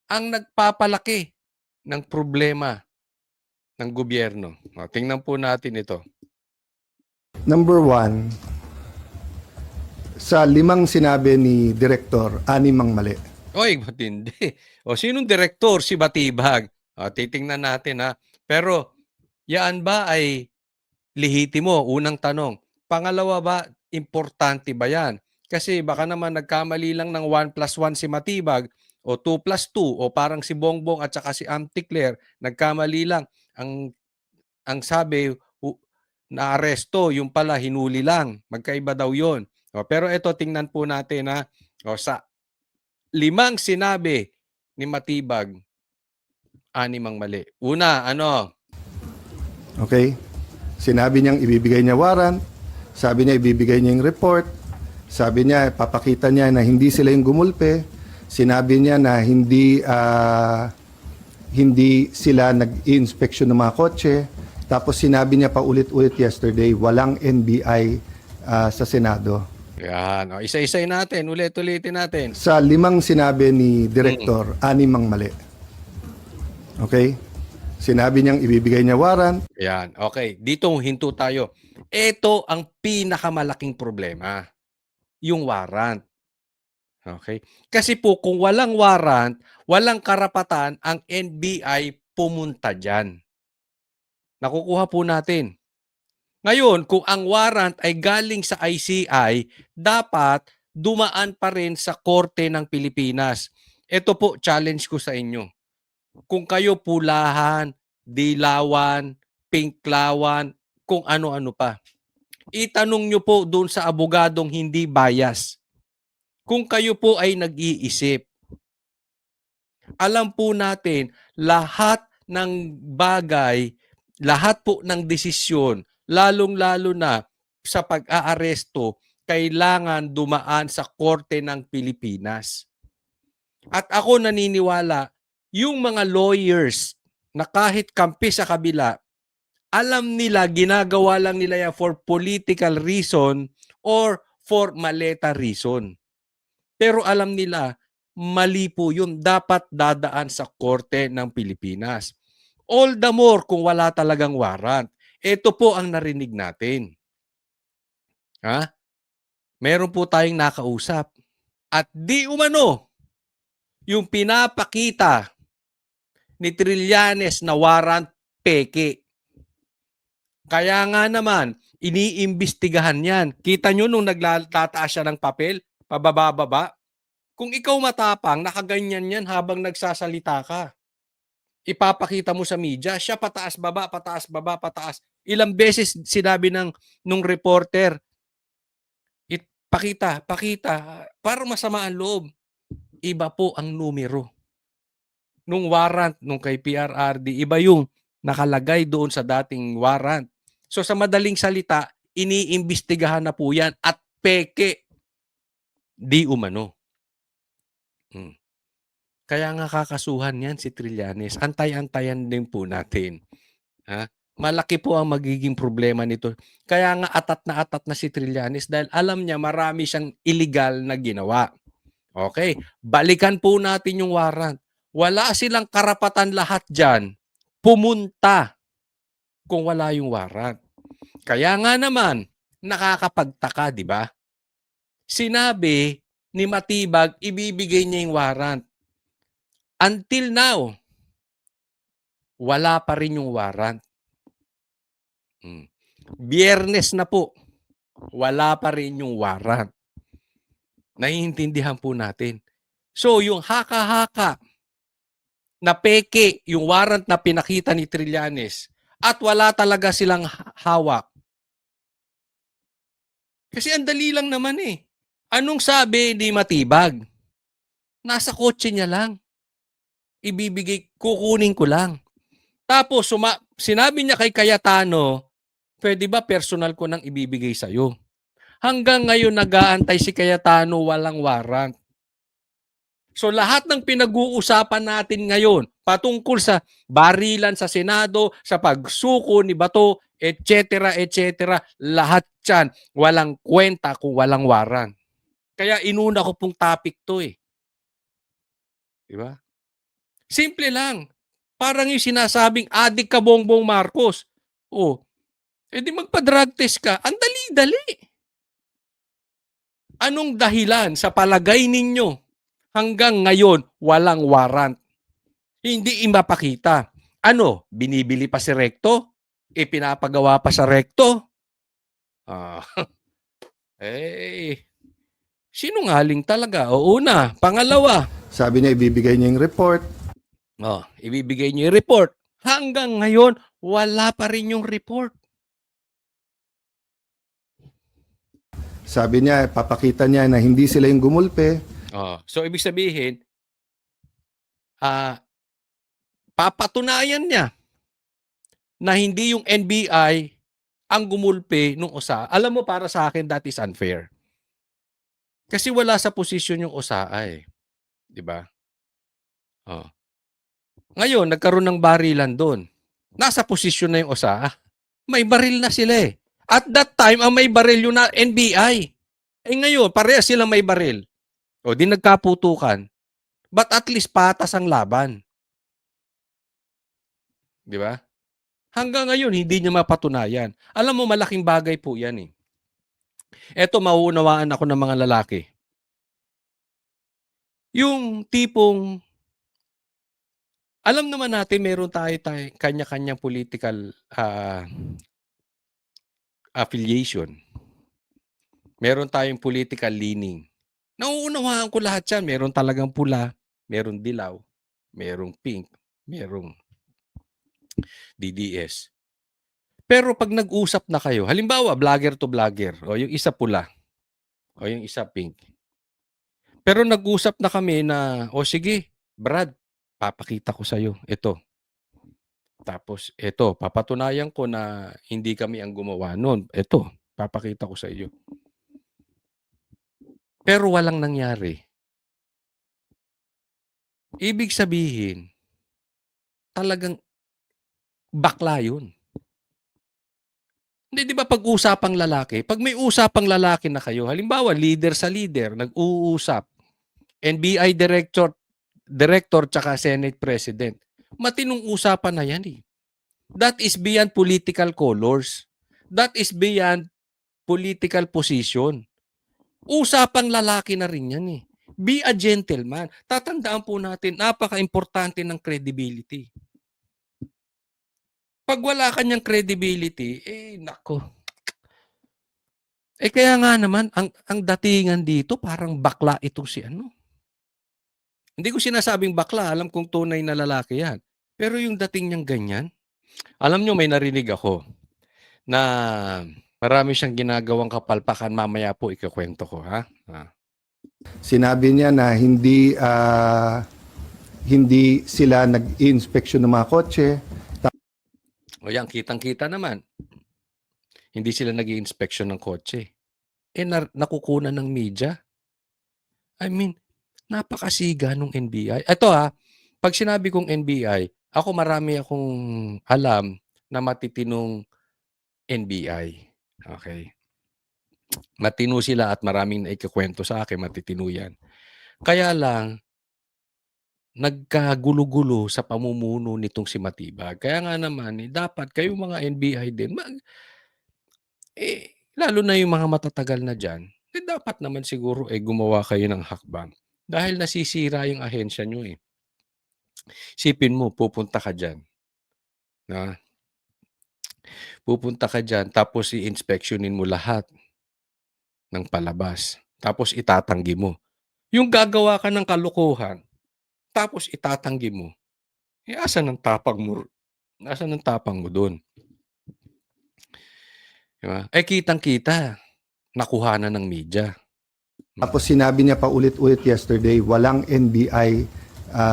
ang nagpapalaki ng problema ng gobyerno. Tingnan po natin ito. Number one, sa 5 sinabi ni Direktor, 6 ang mali. Oy, matindi. Sinong direktor? Si Batibag. Titingnan natin Pero, yan ba ay lehitimo? Unang tanong. Pangalawa ba, importante ba yan? Kasi baka naman nagkamali lang ng 1+1 si Matibag o 2+2 o parang si Bongbong at saka si Anticler, nagkamali lang. Ang sabi, na aresto, yung pala hinuli lang. Magkaiba daw yon. Pero ito, tingnan po natin sa 5 sinabi ni Matibag, 6 ang mali. Una, Okay? Sinabi niyang ibibigay niya warrant, sabi niya ibibigay niya yung report, sabi niya papakita niya na hindi sila yung gumulpe, sinabi niya na hindi sila nag-i-inspection ng mga kotse, tapos sinabi niya pa ulit-ulit yesterday, walang NBI sa Senado. yan. Isa-isay natin, ulit-ulitin natin. Sa 5 sinabi ni Direktor, 6 ang mali. Okay? Sinabi niyang ibibigay niya warrant. Yan. Okay. Dito hinto tayo. Ito ang pinakamalaking problema. Yung warrant. Okay? Kasi po kung walang warrant, walang karapatan ang NBI pumunta dyan. Nakukuha po natin. Ngayon, kung ang warrant ay galing sa ICI, dapat dumaan pa rin sa Korte ng Pilipinas. Ito po, challenge ko sa inyo. Kung kayo pulahan, dilawan, pinklawan, kung ano-ano pa. Itanong nyo po doon sa abogadong hindi bias. Kung kayo po ay nag-iisip, alam po natin lahat ng bagay, lahat po ng desisyon, lalong-lalo na sa pag-aaresto, kailangan dumaan sa korte ng Pilipinas. At ako naniniwala, yung mga lawyers na kahit kampi sa kabila, alam nila, ginagawa lang nila yan for political reason or for maleta reason. Pero alam nila, mali po yun. Dapat dadaan sa korte ng Pilipinas. All the more kung wala talagang warrant. Ito po ang narinig natin. Ha? Meron po tayong nakausap. At di umano, yung pinapakita ni Trillanes na warrant, peke. Kaya nga naman, iniimbestigahan yan. Kita nyo nung nagtataas siya ng papel, pababa-baba. Kung ikaw matapang, nakaganyan yan habang nagsasalita ka. Ipapakita mo sa media, siya pataas, baba, pataas, baba, pataas. Ilang beses sinabi nung reporter, pakita, para masama ang loob. Iba po ang numero. Nung warrant, nung kay PRRD, iba yung nakalagay doon sa dating warrant. So sa madaling salita, iniimbestigahan na po yan at peke. Di umano. Kaya nga kakasuhan yan si Trillanes. Antay-antayan din po natin. Ha? Malaki po ang magiging problema nito. Kaya nga atat na si Trillanes dahil alam niya marami siyang illegal na ginawa. Okay, balikan po natin yung warrant. Wala silang karapatan lahat dyan pumunta kung wala yung warrant. Kaya nga naman, nakakapagtaka, di ba? Sinabi ni Matibag, ibibigay niya yung warrant. Until now, wala pa rin yung warrant. Biyernes na po, wala pa rin yung warrant. Naiintindihan po natin. So, yung haka-haka na peke, yung warrant na pinakita ni Trillanes, at wala talaga silang hawak. Kasi ang dali lang naman eh. Anong sabi ni Matibag? Nasa kotse niya lang. Ibibigay, kukunin ko lang. Tapos, sinabi niya kay Cayetano, pwede ba personal ko nang ibibigay sa'yo? Hanggang ngayon nag-aantay si Cayetano, walang warrant. So lahat ng pinag-uusapan natin ngayon patungkol sa barilan sa Senado, sa pagsuko ni Bato, etc., lahat yan walang kwenta kung walang warrant. Kaya inuna ko pong topic to eh. Diba? Simple lang. Parang yung sinasabing adik ka Bongbong Marcos. Oh, edi magpa-drug test ka. Ang dali-dali. Anong dahilan sa palagay ninyo hanggang ngayon walang warrant? Hindi mapakita. Ano? Binibili pa si Recto? Pinapagawa pa sa Recto? Sinungaling talaga. O una. Pangalawa. Sabi niya ibibigay niya yung report. Ibibigay niyo yung report. Hanggang ngayon, wala pa rin yung report. Sabi niya, papakita niya na hindi sila yung gumulpe. So, ibig sabihin, papatunayan niya na hindi yung NBI ang gumulpe nung OSA. Alam mo, para sa akin, that is unfair. Kasi wala sa posisyon yung OSA eh. Diba? Ngayon, nagkaroon ng barilan doon. Nasa posisyon na yung OSA. May baril na sila eh. At that time, ang may baril yung NBI. Ngayon, parehas silang may baril. O, di nagkaputukan. But at least patas ang laban. Di ba? Hanggang ngayon, hindi niya mapatunayan. Alam mo, malaking bagay po yan eh. Eto, mauunawaan ako ng mga lalaki. Yung tipong, alam naman natin, meron tayo kanya-kanyang political affiliation. Meron tayong political leaning. Nauunawaan ko lahat yan. Meron talagang pula, meron dilaw, merong pink, merong DDS. Pero pag nag-usap na kayo, halimbawa vlogger to vlogger, o yung isa pula, o yung isa pink. Pero nag-usap na kami na, o sige, Brad, papakita ko sa'yo, ito. Tapos, ito, papatunayan ko na hindi kami ang gumawa nun. Ito, papakita ko sa iyo. Pero walang nangyari. Ibig sabihin, talagang bakla yun. Hindi, di ba pag-usapang lalaki, pag may usapang lalaki na kayo, halimbawa, leader sa leader, nag-uusap, NBI director tsaka Senate President, matinong usapan na yan eh. That is beyond political colors. That is beyond political position. Usapang lalaki na rin yan eh. Be a gentleman. Tatandaan po natin, napaka-importante ng credibility. Pag wala kanyang credibility, nako. Kaya nga naman, ang datingan dito, parang bakla ito si ano. Hindi ko sinasabing bakla, alam kong tunay na lalaki yan. Pero yung dating niyang ganyan, alam nyo, may narinig ako na marami siyang ginagawang kapalpakan. Mamaya po ikukwento ko, ha? Sinabi niya na hindi sila nag-i-inspection ng mga kotse. O yan, kitang-kita naman. Hindi sila nag-i-inspection ng kotse. Nakukunan ng media. I mean, napakasiga nung NBI. Ito pag sinabi kong NBI, ako marami akong alam na matitinong NBI. Okay. Matino sila at maraming naikikwento sa akin, matitino yan. Kaya lang, nagkagulo-gulo sa pamumuno nitong si Matibag. Kaya nga naman, dapat kayong mga NBI din, lalo na yung mga matatagal na dyan, dapat naman siguro gumawa kayo ng hakbang. Dahil nasisira yung ahensya nyo eh. Sipin mo, pupunta ka dyan. Pupunta ka dyan, tapos i-inspectionin mo lahat ng palabas. Tapos itatanggi mo. Yung gagawa ka ng kalokohan, tapos itatanggi mo. Asan ang tapang mo? Asan ang tapang mo doon? Diba? Kitang-kita. Nakuha na ng media. Tapos sinabi niya pa ulit-ulit yesterday, walang NBI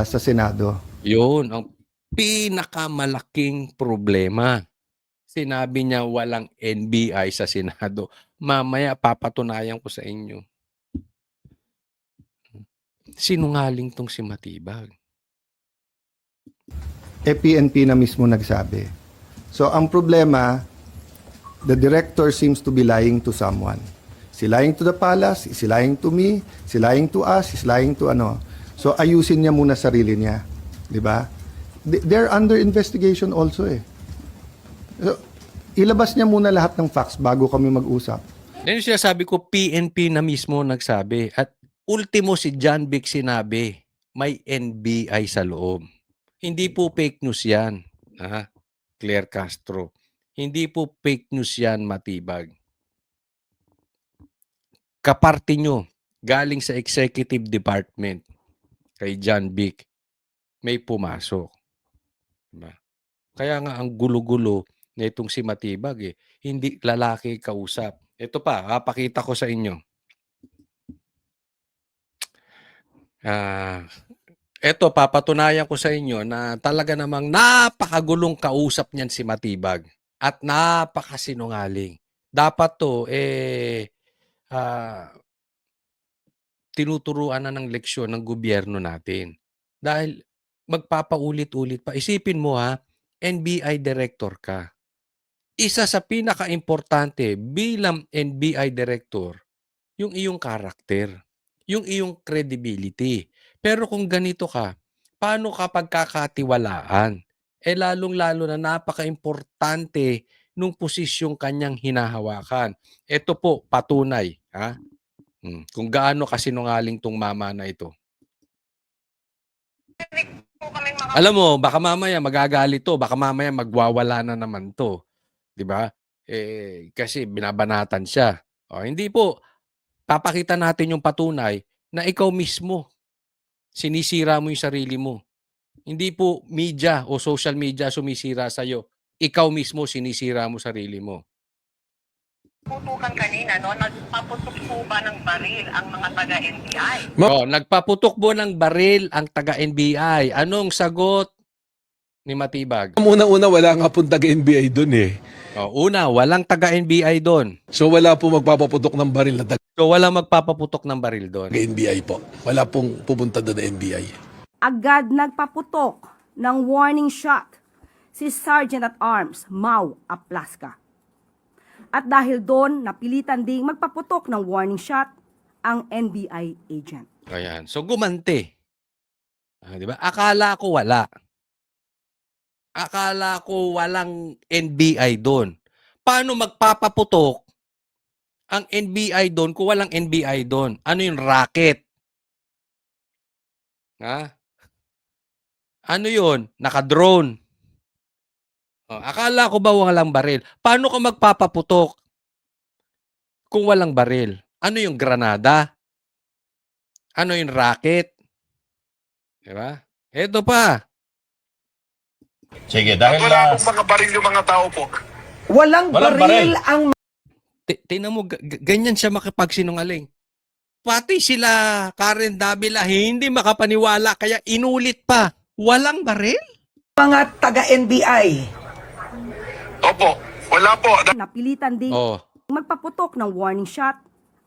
sa Senado. Yun, ang pinakamalaking problema. Sinabi niya walang NBI sa Senado. Mamaya papatunayan ko sa inyo. Sinungaling tong si Matibag. PNP na mismo nagsabi. So ang problema, the director seems to be lying to someone. Is he lying to the palace? Is he lying to me? Is he lying to us? Is he lying to ano? So ayusin niya muna sarili niya. Di ba? They're under investigation also eh. So, ilabas niya muna lahat ng facts bago kami mag-usap. Yan yung sinasabi ko, PNP na mismo nagsabi. At ultimo si John Vic sinabi, may NBI sa loob. Hindi po fake news yan. Claire Castro. Hindi po fake news yan, Matibag. Kaparte nyo, galing sa executive department kay John Vic, may pumasok. Diba? Kaya nga ang gulo-gulo na itong si Matibag hindi lalaki kausap. Ito pa, pakita ko sa inyo. Ito, papatunayan ko sa inyo na talaga namang napakagulong kausap niyan si Matibag at napakasinungaling. Dapat to, tinuturuan na ng leksyon ng gobyerno natin. Dahil magpapaulit-ulit pa. Isipin mo NBI director ka. Isa sa pinaka-importante bilang NBI director, yung iyong karakter, yung iyong credibility. Pero kung ganito ka, paano ka pagkakatiwalaan? Lalong-lalo na napaka-importante nung posisyong kanyang hinahawakan. Ito po, patunay. Kung gaano kasinungaling tong mama na ito. Alam mo, baka mamaya magagalit to, baka mamaya magwawala na naman to. 'Di ba? Kasi binabanatan siya. Hindi po, papakita natin yung patunay na ikaw mismo sinisira mo yung sarili mo. Hindi po media o social media sumisira sa'yo. Ikaw mismo sinisira mo sarili mo. Putukan kanina, no? Nagpaputok po ba ng baril ang mga taga-NBI? Oh, nagpaputok po ng baril ang taga-NBI. Anong sagot ni Matibag? Una-una, wala nga pong taga-NBI doon eh. Oh, una, walang taga-NBI doon. So wala po magpapaputok ng baril na So walang magpapaputok ng baril doon. taga-NBI po. Wala pong pupunta doon na NBI. Agad nagpaputok ng warning shot si Sergeant at Arms Mau Aplaska. At dahil doon, napilitan ding magpaputok ng warning shot ang NBI agent. Ayan. So gumante. Di ba? Akala ko wala. Akala ko walang NBI doon. Paano magpapaputok ang NBI doon kung walang NBI doon? Ano yung racket? Ha? Ano yun? Naka-drone. Akala ko ba walang baril? Paano ka magpapaputok kung walang baril? Ano yung granada? Ano yung racket? Diba? Ito pa. Sige, dahil mga baril yung mga tao po. Walang baril ang Tingnan mo, ganyan siya makipagsinungaling. Pati sila Karen Davila hindi makapaniwala kaya inulit pa. Walang baril? mga taga-NBI. Opo, wala po. Napilitan ding Oh. magpaputok ng warning shot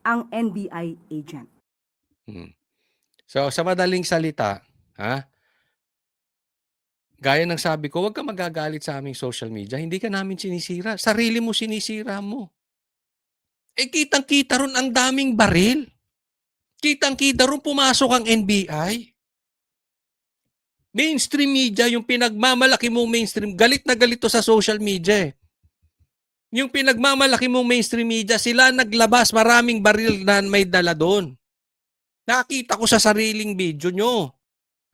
ang NBI agent. So, sa madaling salita, ha? Gaya ng sabi ko, huwag ka magagalit sa aming social media. Hindi ka namin sinisira. Sarili mo sinisira mo. Eh, kitang-kita ron ang daming baril. Kitang-kita ron pumasok ang NBI. Mainstream media, yung pinagmamalaki mong mainstream, galit na galit to sa social media eh. Yung pinagmamalaki mong mainstream media, sila naglabas maraming baril na may dala doon. Nakita ko sa sariling video nyo.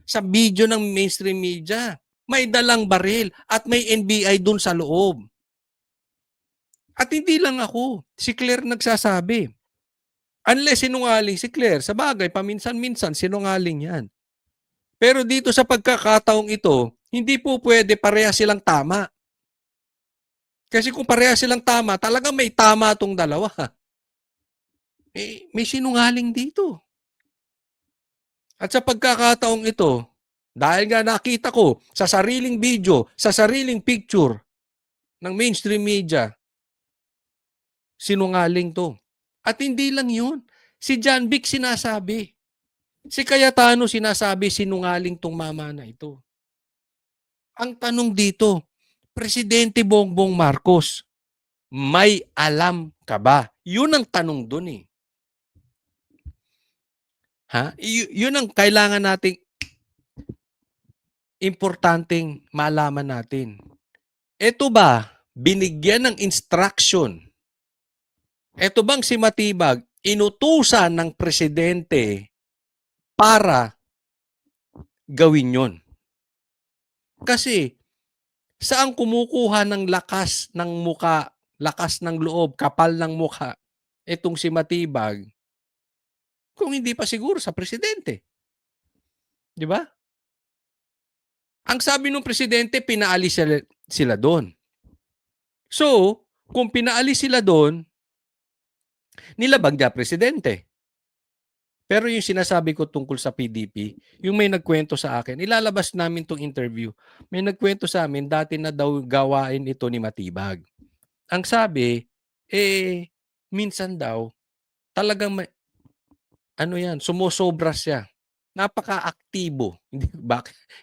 Sa video ng mainstream media. May dalang baril at may NBI doon sa loob. At hindi lang ako. Si Claire nagsasabi. Unless sinungaling si Claire, sa bagay, paminsan-minsan sinungaling yan. Pero dito sa pagkakataong ito, hindi po pwede pareha silang tama. Kasi kung pareha silang tama, talagang may tama tong dalawa. May sinungaling dito. At sa pagkakataong ito, dahil nga nakita ko sa sariling video, sa sariling picture ng mainstream media, sinungaling to. At hindi lang yun. Si John Vic sinasabi. Si Cayetano sinasabi sinungaling tong mama na ito. Ang tanong dito, Presidente Bongbong Marcos, may alam ka ba? Yun ang tanong dun eh. Ha? Yun ang kailangan nating importanteng malaman natin. Ito ba, binigyan ng instruction? Ito bang si Matibag, inutusan ng presidente para gawin yon? Kasi, saan kumukuha ng lakas ng muka, lakas ng loob, kapal ng muka, itong si Matibag, kung hindi pa siguro sa presidente? Di ba? Ang sabi ng presidente, pinaalis sila doon. So, kung pinaalis sila doon, nilabag niya presidente. Pero yung sinasabi ko tungkol sa PDP, yung may nagkwento sa akin, ilalabas namin tong interview. May nagkwento sa amin, dati na daw gawain ito ni Matibag. Ang sabi, minsan daw, talagang sumusobra siya. Napaka-aktibo.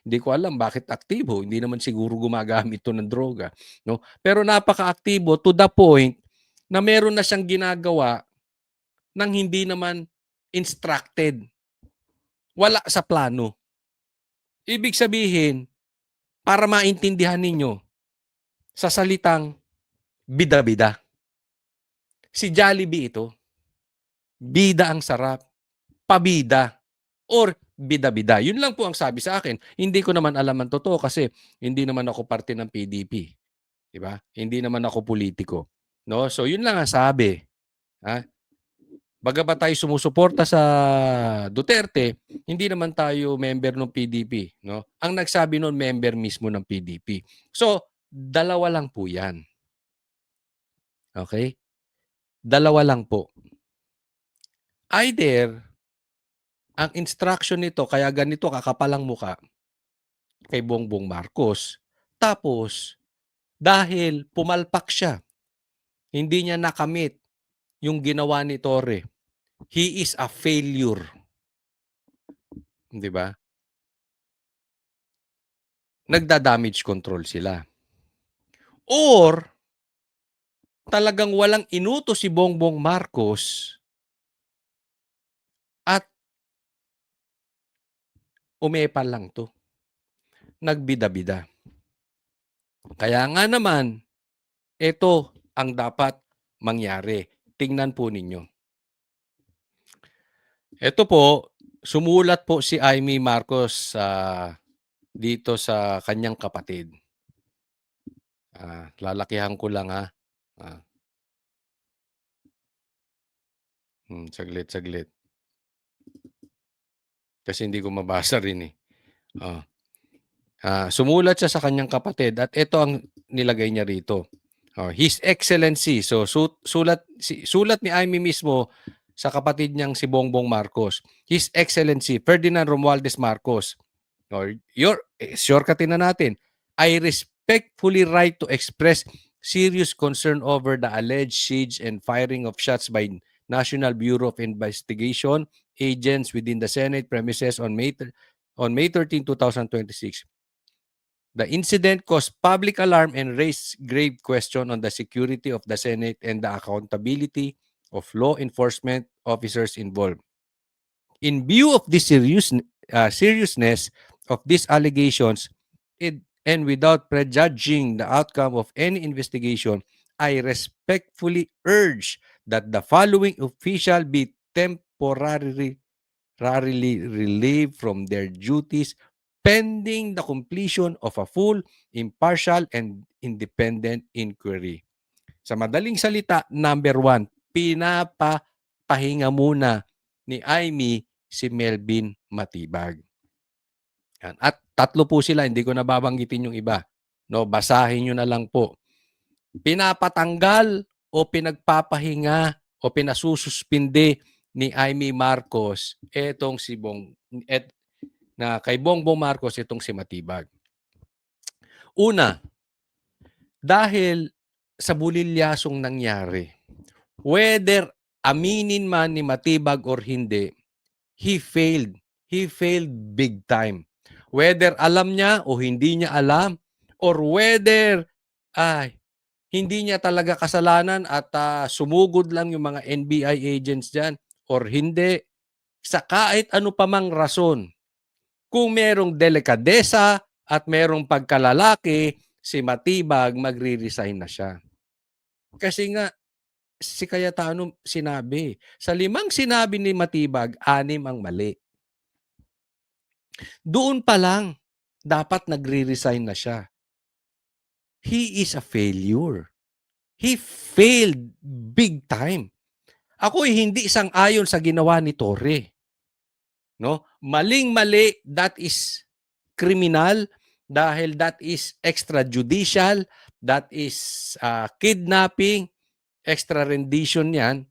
Hindi ko alam bakit aktibo. Hindi naman siguro gumagamit to ng droga. No? Pero napaka-aktibo to the point na meron na siyang ginagawa nang hindi naman instructed. Wala sa plano. Ibig sabihin, para maintindihan ninyo, sa salitang bida-bida. Si Jollibee ito. Bida ang sarap. Pabida. Or bida-bida. Yun lang po ang sabi sa akin. Hindi ko naman alam ang totoo kasi hindi naman ako parte ng PDP. Diba? Hindi naman ako politiko. No? So yun lang ang sabi. Ha? Bagamat tayo sumusuporta sa Duterte, hindi naman tayo member ng PDP, no? Ang nagsabi noon member mismo ng PDP. So, dalawa lang po 'yan. Okay? Dalawa lang po. Either ang instruction nito kaya ganito kakapalang muka kay Bongbong Marcos. Tapos dahil pumalpak siya, hindi niya nakamit yung ginawa ni Torre. He is a failure. 'Di ba? Nagda-damage control sila. Or talagang walang inutos si Bongbong Marcos at umepal lang 'to. Nagbida-bida. Kaya nga naman, ito ang dapat mangyari. Tingnan po ninyo. Ito po, sumulat po si Amy Marcos dito sa kanyang kapatid. Lalakihan ko lang ha. Saglit. Kasi hindi ko mabasa rin eh. Sumulat siya sa kanyang kapatid at ito ang nilagay niya rito. His Excellency. So sulat ni Amy mismo sa kapatid niyang si Bongbong Marcos. His Excellency Ferdinand Romualdez Marcos. Shortcutin na natin. I respectfully write to express serious concern over the alleged siege and firing of shots by National Bureau of Investigation agents within the Senate premises on May 13, 2026. The incident caused public alarm and raised grave question on the security of the Senate and the accountability of law enforcement officers involved. In view of the seriousness of these allegations and without prejudging the outcome of any investigation, I respectfully urge that the following official be temporarily relieved from their duties pending the completion of a full, impartial, and independent inquiry. Sa madaling salita, number 1, pinapapahinga muna ni Amy si Melvin Matibag. At 3 po sila, hindi ko nababanggitin yung iba. No, basahin nyo na lang po. Pinapatanggal o pinagpapahinga o pinasususpinde ni Amy Marcos etong si kay Bongbong Marcos itong si Matibag. Una, dahil sa bulilyasong nangyari, whether aminin man ni Matibag or hindi, he failed. He failed big time. Whether alam niya o hindi niya alam, or whether hindi niya talaga kasalanan at sumugod lang yung mga NBI agents dyan, or hindi, sa kahit ano pa mang rason, kung merong delikadesa at merong pagkalalaki, si Matibag magre-resign na siya. Kasi nga, si Cayetano sinabi, sa 5 sinabi ni Matibag, 6 ang mali. Doon pa lang, dapat nagre-resign na siya. He is a failure. He failed big time. Ako hindi sang-ayon sa ginawa ni Torre. No? Maling-mali, that is criminal dahil that is extrajudicial, that is kidnapping, extra rendition yan.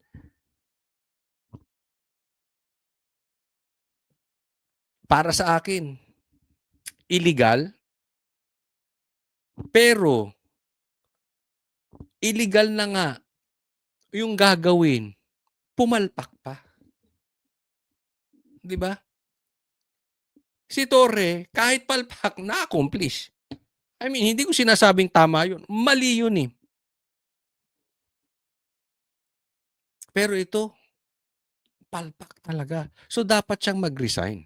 Para sa akin, illegal, pero illegal na nga yung gagawin, pumalpak pa. 'Di ba? Si Torre, kahit palpak, na-accomplish. I mean, hindi ko sinasabing tama yun. Mali yun eh. Pero ito, palpak talaga. So, dapat siyang mag-resign.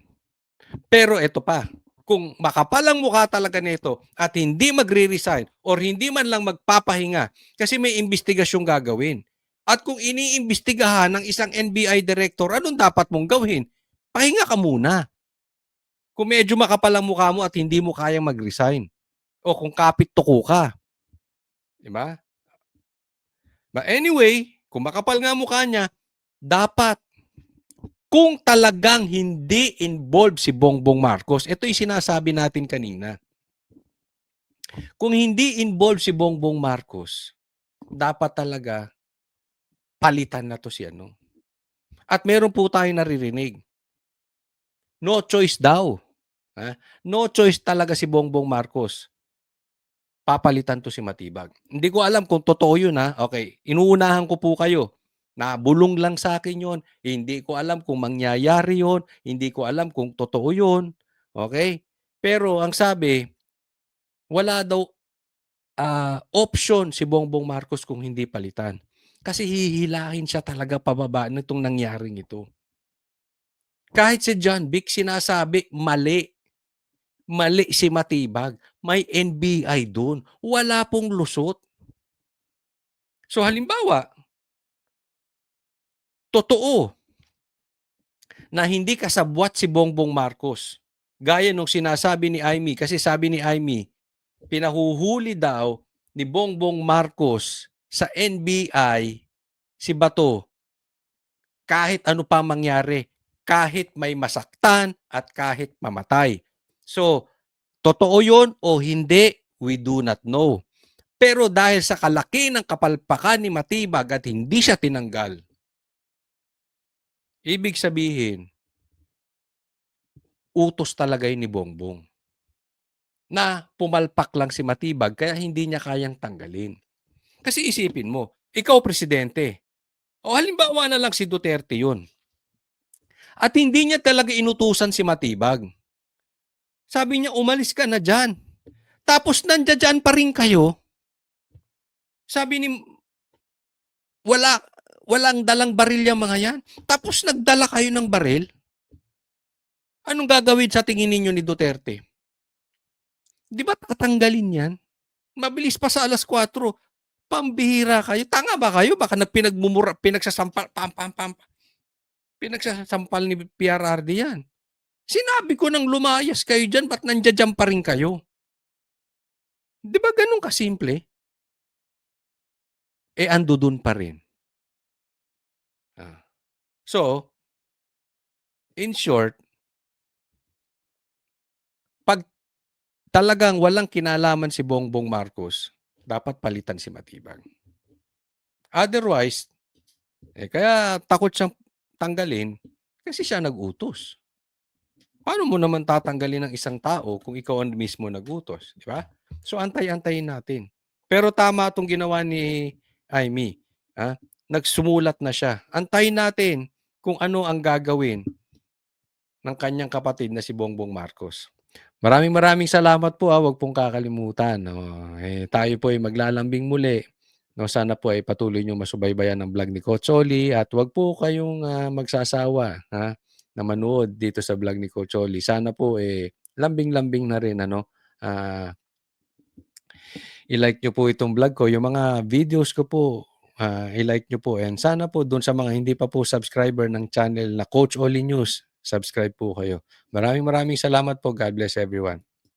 Pero ito pa, kung makapal ang mukha talaga nito at hindi magre-resign or hindi man lang magpapahinga kasi may investigasyong gagawin. At kung iniimbestigahan ng isang NBI director, anong dapat mong gawin? Pahinga ka muna. Kung medyo makapal ang mukha mo at hindi mo kayang mag-resign. O kung kapit tuko ka. Diba? But anyway, kung makapal nga mukha niya, dapat kung talagang hindi involved si Bongbong Marcos, ito yung sinasabi natin kanina. Kung hindi involved si Bongbong Marcos, dapat talaga palitan na to si ano. At meron po tayo naririnig. No choice daw. No choice talaga si Bongbong Marcos. Papalitan to si Matibag. Hindi ko alam kung totoo yun Okay, inuunahan ko po kayo. Nabulong lang sa akin yon. Hindi ko alam kung mangyayari yon. Hindi ko alam kung totoo yun. Okay? Pero ang sabi, wala daw option si Bongbong Marcos kung hindi palitan. Kasi hihilahin siya talaga pababa nitong nangyaring ito. Kahit si John Vic sinasabi, mali. Mali si Matibag. May NBI dun. Wala pong lusot. So halimbawa, totoo na hindi kasabwat si Bongbong Marcos. Gaya nung sinasabi ni Aimee, kasi sabi ni Aimee, pinahuhuli daw ni Bongbong Marcos sa NBI si Bato kahit ano pa mangyari, kahit may masaktan at kahit mamatay. So, totoo yun o hindi, we do not know. Pero dahil sa kalaki ng kapalpakan ni Matibag at hindi siya tinanggal, ibig sabihin, utos talaga yun ni Bongbong na pumalpak lang si Matibag kaya hindi niya kayang tanggalin. Kasi isipin mo, ikaw presidente, o halimbawa na lang si Duterte yun, at hindi niya talaga inutusan si Matibag. Sabi niya, umalis ka na dyan. Tapos nandiyan pa rin kayo. Sabi ni, walang dalang baril yung mga yan. Tapos nagdala kayo ng baril. Anong gagawin sa tingin ninyo ni Duterte? Di ba tatanggalin yan? Mabilis pa sa alas 4. Pambihira kayo. Tanga ba kayo? Baka pinagsasampal, pinagsasampal ni PRRD yan. Sinabi ko nang lumayas kayo dyan, ba't nandiyan pa rin kayo? Di ba ganun kasimple? Ando dun pa rin. So, in short, pag talagang walang kinalaman si Bongbong Marcos, dapat palitan si Matibag. Otherwise, kaya takot siyang tanggalin kasi siya nag-utos. Paano mo naman tatanggalin ng isang tao kung ikaw ang mismo nag-utos, di ba? So antay-antayin natin. Pero tama itong ginawa ni Aimee. Nagsumulat na siya. Antayin natin kung ano ang gagawin ng kanyang kapatid na si Bongbong Marcos. Maraming salamat po. Huwag pong kakalimutan. Tayo po ay maglalambing muli. Sana po ay patuloy nyo masubaybayan ang vlog ni Coach Oli at huwag po kayong magsasawa na manood dito sa vlog ni Coach Oli. Sana po lambing-lambing na rin i-like nyo po itong vlog ko. Yung mga videos ko po, i-like nyo po. And sana po doon sa mga hindi pa po subscriber ng channel na Coach Oli News, subscribe po kayo. Maraming salamat po. God bless everyone.